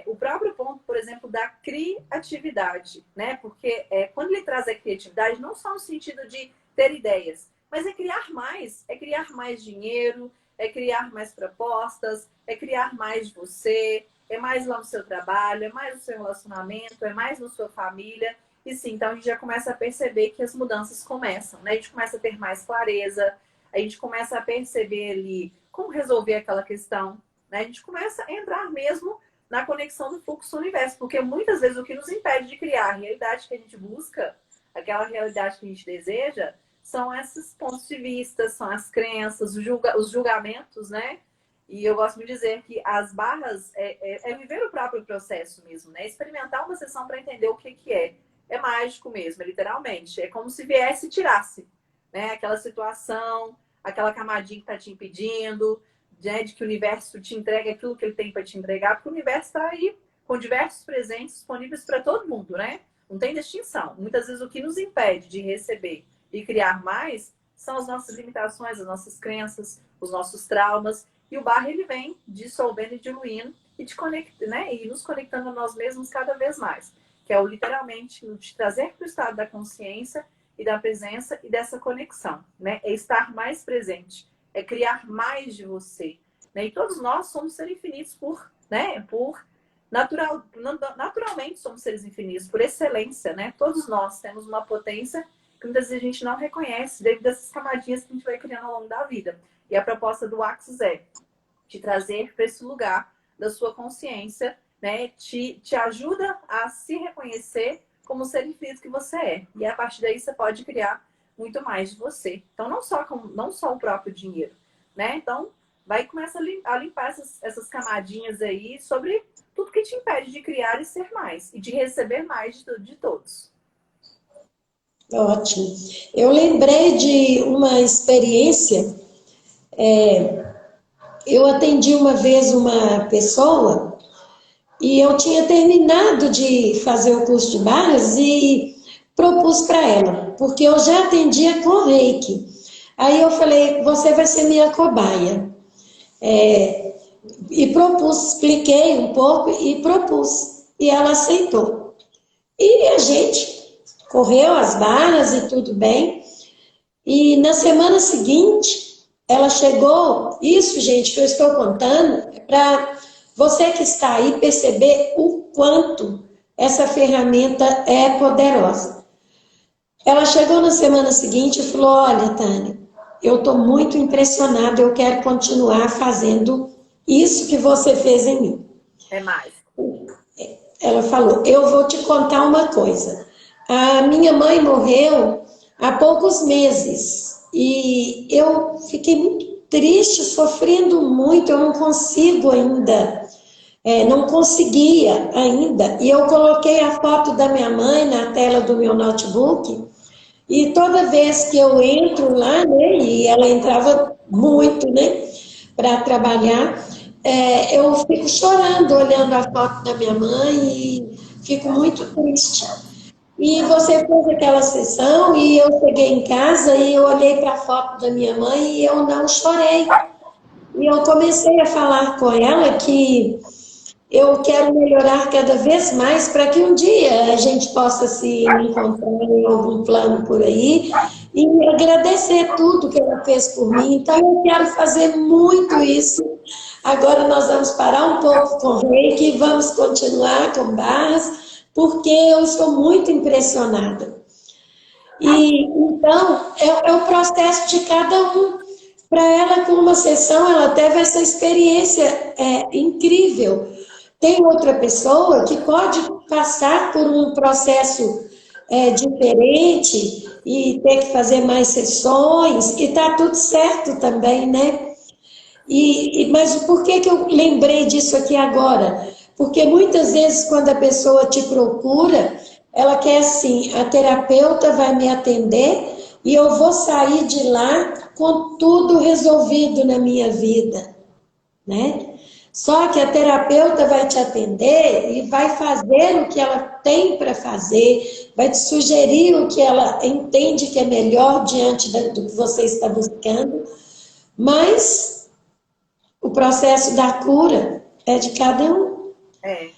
O próprio ponto, por exemplo, da criatividade, né? Porque quando ele traz a criatividade, não só no sentido de ter ideias, mas é criar mais dinheiro, é criar mais propostas, é criar mais de você, é mais lá no seu trabalho, é mais no seu relacionamento, é mais na sua família. E sim, então a gente já começa a perceber que as mudanças começam, né? A gente começa a ter mais clareza, a gente começa a perceber ali como resolver aquela questão, né? A gente começa a entrar mesmo na conexão do fluxo do universo, porque muitas vezes o que nos impede de criar a realidade que a gente busca, aquela realidade que a gente deseja, são esses pontos de vista, são as crenças, os julgamentos, né? E eu gosto de dizer que as barras é viver o próprio processo mesmo, né? Experimentar uma sessão para entender o que é. É mágico mesmo, literalmente. É como se viesse e tirasse, né? Aquela situação, aquela camadinha que está te impedindo, de que o universo te entrega aquilo que ele tem para te entregar, porque o universo está aí com diversos presentes disponíveis para todo mundo, né? Não tem distinção. Muitas vezes o que nos impede de receber e criar mais são as nossas limitações, as nossas crenças, os nossos traumas. E o barra, ele vem dissolvendo e diluindo e né? E nos conectando a nós mesmos cada vez mais. Que é o literalmente te trazer para o estado da consciência e da presença e dessa conexão, né? É estar mais presente, é criar mais de você, né? E todos nós somos seres infinitos naturalmente somos seres infinitos, por excelência, né? Todos nós temos uma potência que muitas vezes a gente não reconhece devido a essas camadinhas que a gente vai criando ao longo da vida. E a proposta do Axis é te trazer para esse lugar da sua consciência, né? Te ajuda a se reconhecer como ser infinito que você é. E a partir daí você pode criar muito mais de você. Então, não só o próprio dinheiro, né? Então, vai começar a limpar essas camadinhas aí sobre tudo que te impede de criar e ser mais. E de receber mais de todos. Ótimo. Eu lembrei de uma experiência. Eu atendi uma vez uma pessoa e eu tinha terminado de fazer o curso de barras e propus para ela, porque eu já atendia com reiki. Aí eu falei, você vai ser minha cobaia. E propus, expliquei um pouco e propus. E ela aceitou. E a gente correu as barras e tudo bem. E na semana seguinte, ela chegou. Isso, gente, que eu estou contando, é para você que está aí perceber o quanto essa ferramenta é poderosa. Ela chegou na semana seguinte e falou, olha, Tânia, eu estou muito impressionada, eu quero continuar fazendo isso que você fez em mim. É mais. Ela falou: eu vou te contar uma coisa. A minha mãe morreu há poucos meses e eu fiquei muito triste, sofrendo muito. Eu não consigo ainda, não conseguia ainda. E eu coloquei a foto da minha mãe na tela do meu notebook. E toda vez que eu entro lá, né, e ela entrava muito, né, para trabalhar, eu fico chorando olhando a foto da minha mãe e fico muito triste. E você fez aquela sessão e eu cheguei em casa e eu olhei para a foto da minha mãe e eu não chorei. E eu comecei a falar com ela que eu quero melhorar cada vez mais para que um dia a gente possa se encontrar em algum plano por aí e agradecer tudo que ela fez por mim. Então, eu quero fazer muito isso. Agora nós vamos parar um pouco com o reiki e vamos continuar com barras, porque eu estou muito impressionada. E então, é o processo de cada um. Para ela, com uma sessão, ela teve essa experiência incrível. Tem outra pessoa que pode passar por um processo diferente e ter que fazer mais sessões, e está tudo certo também, né? Mas por que eu lembrei disso aqui agora? Porque muitas vezes, quando a pessoa te procura, ela quer assim: a terapeuta vai me atender e eu vou sair de lá com tudo resolvido na minha vida, né? Só que a terapeuta vai te atender e vai fazer o que ela tem para fazer, vai te sugerir o que ela entende que é melhor diante do que você está buscando, mas o processo da cura é de cada um. É.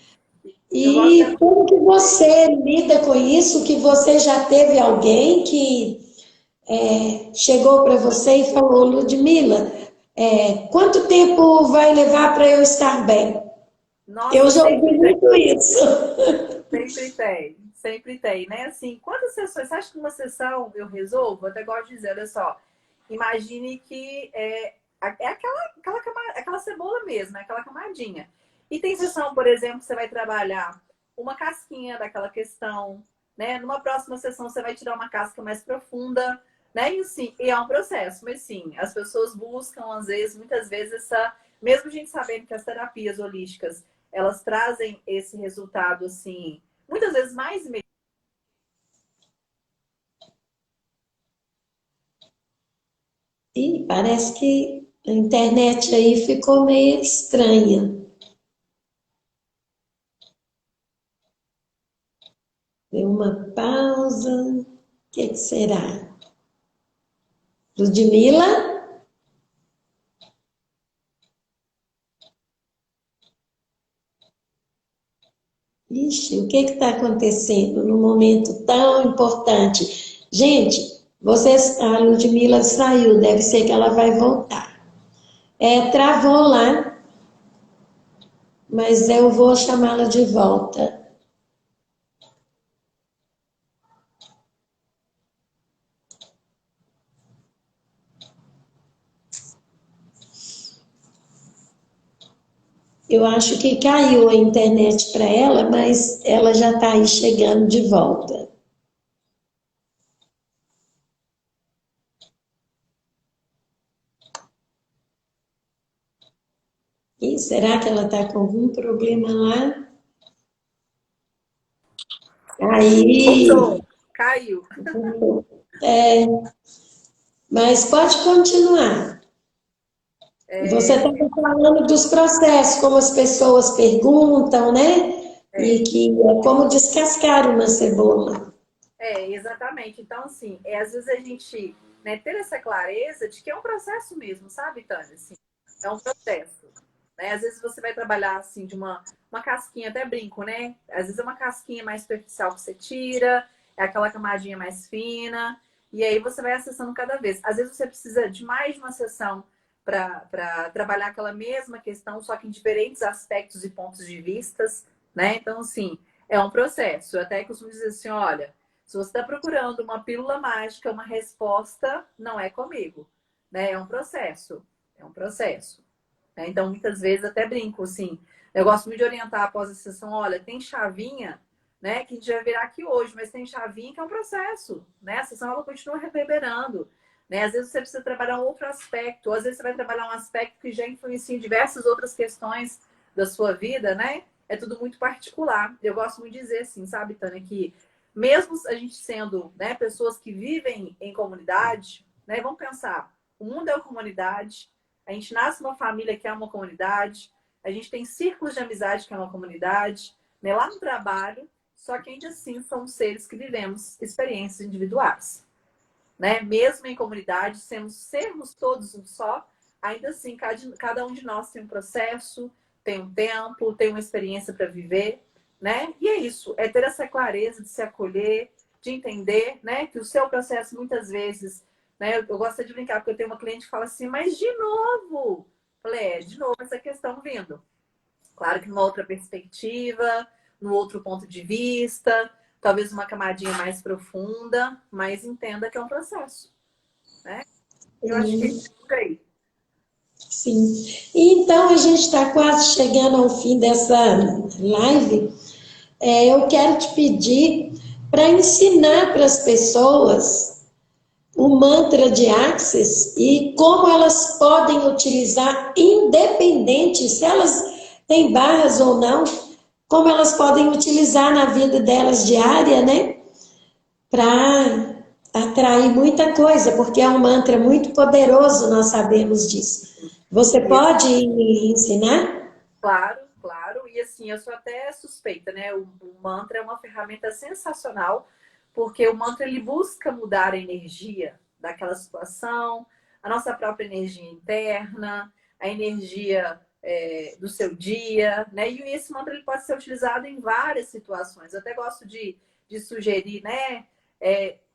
Eu gosto E como que você lida com isso? Que você já teve alguém que chegou para você e falou: Ludmila, quanto tempo vai levar para eu estar bem? Eu Nossa, já ouvi sempre tem. muito isso. Sempre tem. Sempre tem, né? Assim, quantas sessões? Você acha que uma sessão eu resolvo? Eu até gosto de dizer, olha só. Imagine que é aquela cebola mesmo, é aquela camadinha. E tem sessão, por exemplo, que você vai trabalhar uma casquinha daquela questão, né? Numa próxima sessão você vai tirar uma casca mais profunda, né? E sim, e é um processo, mas sim, as pessoas buscam, às vezes, muitas vezes, mesmo a gente sabendo que as terapias holísticas, elas trazem esse resultado, assim, muitas vezes mais imediato. E parece que a internet aí ficou meio estranha. Deu uma pausa. O que será? Ludmila? Ixi, o que está acontecendo num momento tão importante? Gente, a Ludmila saiu, deve ser que ela vai voltar. Travou lá, mas eu vou chamá-la de volta. Eu acho que caiu a internet para ela, mas ela já está aí chegando de volta. E será que ela está com algum problema lá? Aí, Voltou, caiu. é, mas pode continuar. Você É, estava falando dos processos, como as pessoas perguntam, né? é, E que é como descascar uma cebola. exatamente. Então, assim, às vezes a gente, né, ter essa clareza de que é um processo mesmo, sabe, Tânia? Assim, é um processo. Né? Às vezes você vai trabalhar, assim, de uma casquinha, até brinco, né? Às vezes é uma casquinha mais superficial que você tira, é aquela camadinha mais fina, e aí você vai acessando cada vez. Às vezes você precisa de mais de uma sessão para trabalhar aquela mesma questão, só que em diferentes aspectos e pontos de vistas, né? Então, assim, é um processo. Eu até costumo dizer assim, olha, se você está procurando uma pílula mágica, uma resposta, não é comigo, né? É um processo. É um processo. Né? Então, muitas vezes até brinco, assim, Eu gosto muito de orientar após a sessão, olha, tem chavinha, né, que a gente vai virar aqui hoje, mas tem chavinha que é um processo, né? A sessão ela continua reverberando, né? Às vezes você precisa trabalhar um outro aspecto, ou às vezes você vai trabalhar um aspecto que já influencia em diversas outras questões da sua vida, né? É tudo muito particular. Eu gosto muito de dizer assim, sabe, Tânia, que mesmo a gente sendo, né, pessoas que vivem em comunidade, né, vamos pensar, o mundo é uma comunidade, a gente nasce numa família que é uma comunidade, a gente tem círculos de amizade que é uma comunidade, né, lá no trabalho, só que ainda assim somos seres que vivemos experiências individuais, né? Mesmo em comunidade, sermos todos um só, ainda assim cada um de nós tem um processo, tem um tempo, tem uma experiência para viver, né? E é isso, é ter essa clareza de se acolher, de entender, né, que o seu processo muitas vezes, né, eu gosto de brincar porque eu tenho uma cliente que fala assim, mas de novo, falei, de novo essa questão vindo. Claro que numa outra perspectiva, num outro ponto de vista, talvez uma camadinha mais profunda, mas entenda que é um processo, né? Eu acho que é isso aí. Sim. E então a gente está quase chegando ao fim dessa live. Eu quero te pedir para ensinar para as pessoas o mantra de Axis e como elas podem utilizar, independente se elas têm barras ou não, como elas podem utilizar na vida delas diária, né? Para atrair muita coisa, porque é um mantra muito poderoso, nós sabemos disso. Você pode ensinar? Claro, claro. E assim, eu sou até suspeita, né? O mantra é uma ferramenta sensacional, porque o mantra ele busca mudar a energia daquela situação, a nossa própria energia interna, a energia do seu dia, né? E esse mantra ele pode ser utilizado em várias situações. Eu até gosto de sugerir, né?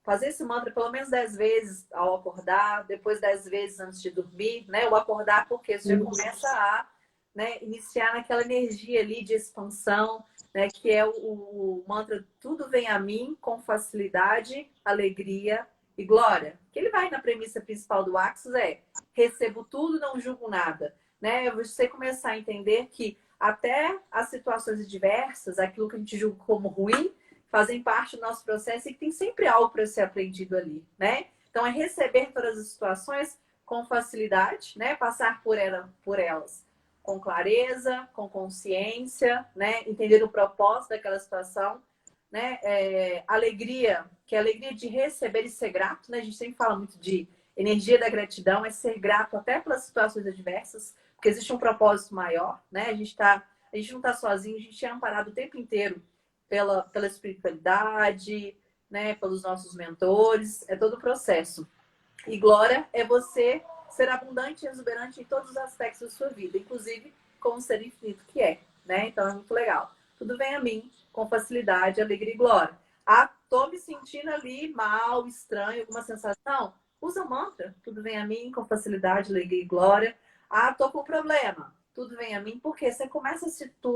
Fazer esse mantra pelo menos 10 vezes ao acordar, depois 10 vezes antes de dormir, né? O acordar, porque você já começa a, né, iniciar naquela energia ali de expansão, né, que é o mantra tudo vem a mim com facilidade, alegria e glória. Que ele vai na premissa principal do Axis recebo tudo, não julgo nada, né? Você começar a entender que até as situações adversas, aquilo que a gente julga como ruim, fazem parte do nosso processo e que tem sempre algo para ser aprendido ali, né? Então é receber todas as situações com facilidade, né? Passar por elas com clareza, com consciência, né? Entender o propósito daquela situação, né? Alegria, que é a alegria de receber e ser grato, né? A gente sempre fala muito de energia da gratidão, é ser grato até pelas situações adversas, porque existe um propósito maior, né? A gente não está sozinho, a gente é amparado o tempo inteiro pela espiritualidade, né? Pelos nossos mentores, é todo o processo. E glória é você ser abundante e exuberante em todos os aspectos da sua vida, inclusive como ser infinito que é, né? Então é muito legal. Tudo vem a mim com facilidade, alegria e glória. Tô me sentindo ali mal, estranho, alguma sensação? Usa o mantra. Tudo vem a mim com facilidade, alegria e glória. Tô com problema. Tudo vem a mim, porque você começa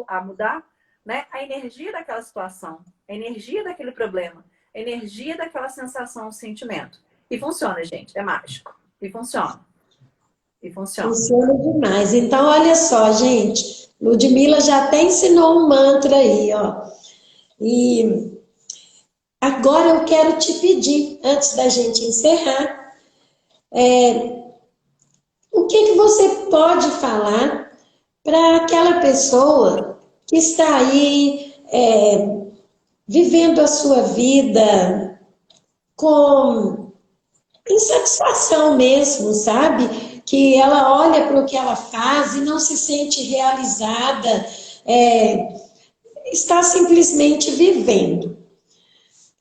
a mudar, né, a energia daquela situação, a energia daquele problema, a energia daquela sensação, sentimento. E funciona, gente. É mágico. E funciona. E funciona. Funciona demais. Então, olha só, gente. Ludmila já até ensinou um mantra aí, ó. E agora eu quero te pedir, antes da gente encerrar, o que você pode falar para aquela pessoa que está aí vivendo a sua vida com insatisfação mesmo, sabe? Que ela olha para o que ela faz e não se sente realizada, está simplesmente vivendo.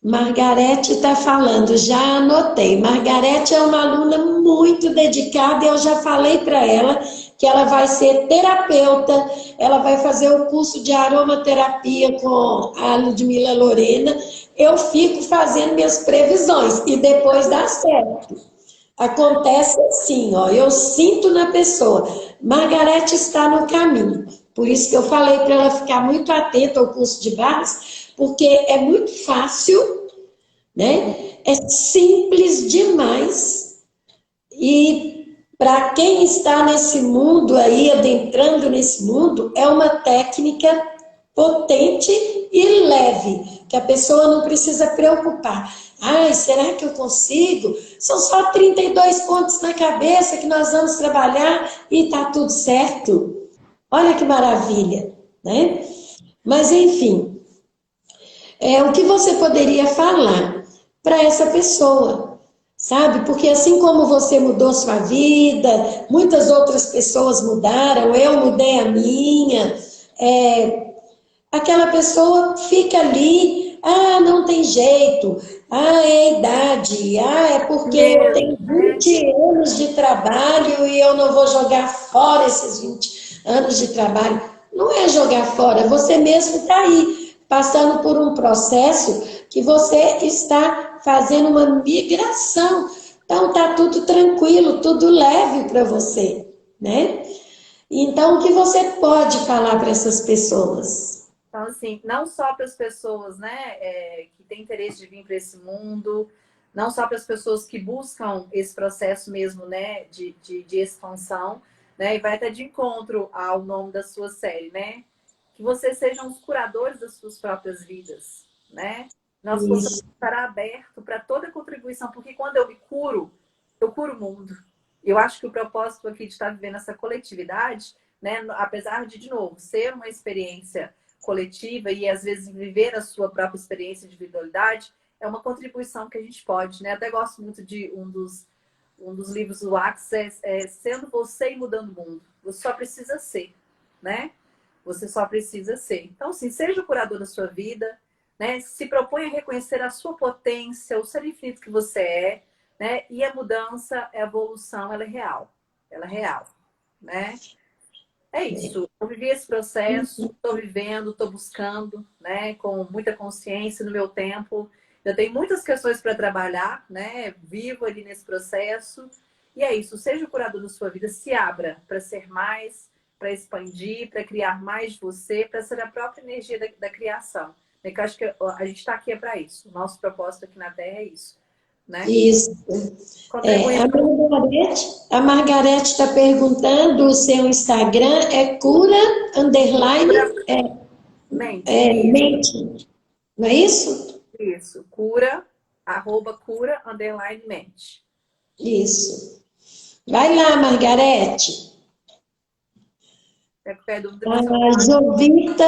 Margarete está falando, já anotei. Margarete é uma aluna muito dedicada e eu já falei para ela que ela vai ser terapeuta, ela vai fazer o curso de aromaterapia com a Ludmila Lorena. Eu fico fazendo minhas previsões e depois dá certo. Acontece assim, ó, eu sinto na pessoa. Margarete está no caminho. Por isso que eu falei para ela ficar muito atenta ao curso de barras, porque é muito fácil, né? É simples demais e para quem está nesse mundo aí, adentrando nesse mundo, é uma técnica potente e leve, que a pessoa não precisa preocupar. Ai, será que eu consigo? São só 32 pontos na cabeça que nós vamos trabalhar e tá tudo certo. Olha que maravilha, né? Mas enfim, o que você poderia falar para essa pessoa, sabe? Porque assim como você mudou sua vida, muitas outras pessoas mudaram, eu mudei a minha, aquela pessoa fica ali, ah, não tem jeito, ah, é a idade, ah, é porque eu Mesmo, tenho né? 20 anos de trabalho e eu não vou jogar fora esses 20 anos de trabalho. Não é jogar fora, você mesmo está aí, passando por um processo que você está fazendo uma migração. Então tá tudo tranquilo, tudo leve para você, né? Então, o que você pode falar para essas pessoas? Então, assim, não só para as pessoas, né, que têm interesse de vir para esse mundo, não só para as pessoas que buscam esse processo mesmo, né, de expansão, né, e vai até de encontro ao nome da sua série, né, que vocês sejam os curadores das suas próprias vidas, né, nós possamos Isso. estar aberto para toda contribuição, porque quando eu me curo, eu curo o mundo. Eu acho que o propósito aqui de estar vivendo essa coletividade, né, apesar de novo, ser uma experiência coletiva e às vezes viver a sua própria experiência de individualidade é uma contribuição que a gente pode, né? Até gosto muito de um dos livros do Axis, Sendo Você e Mudando o Mundo. Você só precisa ser, né? Você só precisa ser. Então, assim, seja o curador da sua vida, né? Se proponha a reconhecer a sua potência, o ser infinito que você é, né? E a mudança, a evolução, ela é real. Ela é real, né? É isso. Eu vivi esse processo, estou vivendo, estou buscando, né, com muita consciência no meu tempo. Eu tenho muitas questões para trabalhar, né? Vivo ali nesse processo. E é isso. Seja o curador da sua vida, se abra para ser mais, para expandir, para criar mais de você, para ser a própria energia da criação. É que eu acho que a gente está aqui é para isso. O nosso propósito aqui na Terra é isso, né? Isso. Contribuir para A Margarete está perguntando, o seu Instagram é cura underline mente. Isso. mente, não é isso? Isso, cura, @cura, underline mente. Isso. Vai lá, Margarete. É qualquer dúvida, A depois você fala. Jovita,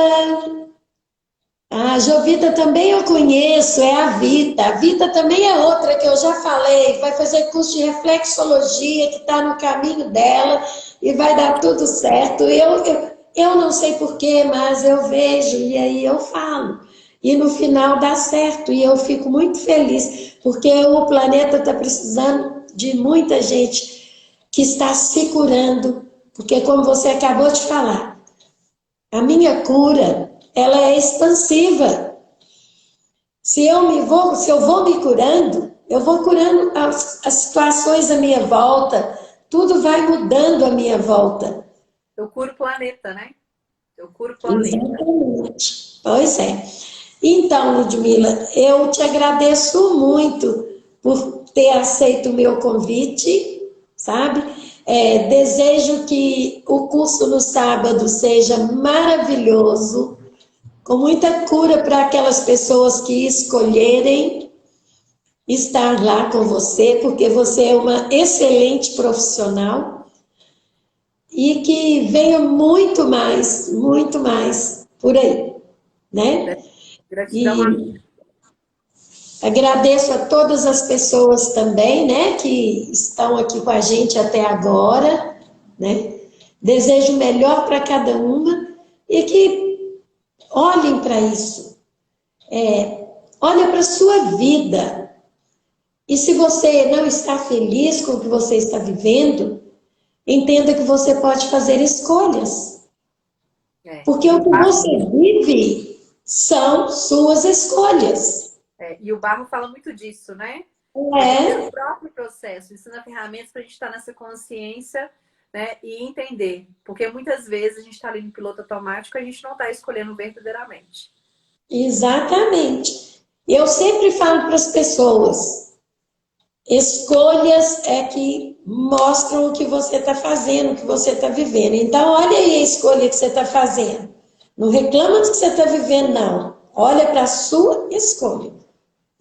a Jovita também eu conheço, é a Vita. A Vita também é outra que eu já falei, vai fazer curso de reflexologia, que está no caminho dela e vai dar tudo certo. Eu não sei porquê, mas eu vejo e aí eu falo. E no final dá certo e eu fico muito feliz, porque o planeta está precisando de muita gente que está se curando, porque como você acabou de falar, a minha cura, ela é expansiva. Se eu vou me curando, eu vou curando as situações à minha volta, tudo vai mudando à minha volta. Eu curo o planeta, né? Eu curo o planeta. Exatamente. Pois é. Então, Ludmila, eu te agradeço muito por ter aceito o meu convite, sabe? Desejo que o curso no sábado seja maravilhoso, com muita cura para aquelas pessoas que escolherem estar lá com você, porque você é uma excelente profissional e que venha muito mais por aí, né? Gratidão a E agradeço a todas as pessoas também, né, que estão aqui com a gente até agora, né? Desejo o melhor para cada uma e que olhem para isso. Olha para a sua vida. E se você não está feliz com o que você está vivendo, entenda que você pode fazer escolhas. Porque E o o que você barro, vive são suas escolhas. e o barro fala muito disso, né? De viver o É, próprio processo, ensina ferramentas para a gente estar nessa consciência, né? E entender. Porque muitas vezes a gente está ali no piloto automático e a gente não está escolhendo verdadeiramente. exatamente. Eu sempre falo para as pessoas, Escolhas é que mostram o que você está fazendo, o que você está vivendo. Então, olha aí a escolha que você está fazendo. Não reclama do que você está vivendo, não. Olha para a sua escolha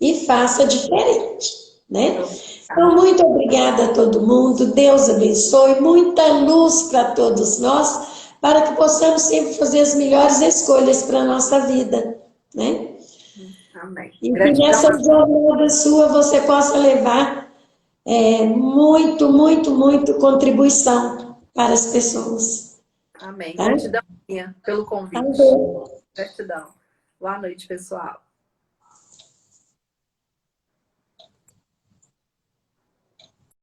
e faça diferente, né? Então, muito obrigada a todo mundo. Deus abençoe. Muita luz para todos nós, para que possamos sempre fazer as melhores escolhas para a nossa vida, né? Amém. E que Gratidão. nessa jornada sua você possa levar muito contribuição para as pessoas. Amém. Tá? Gratidão minha pelo Tá convite. bom. Gratidão. Boa noite, pessoal.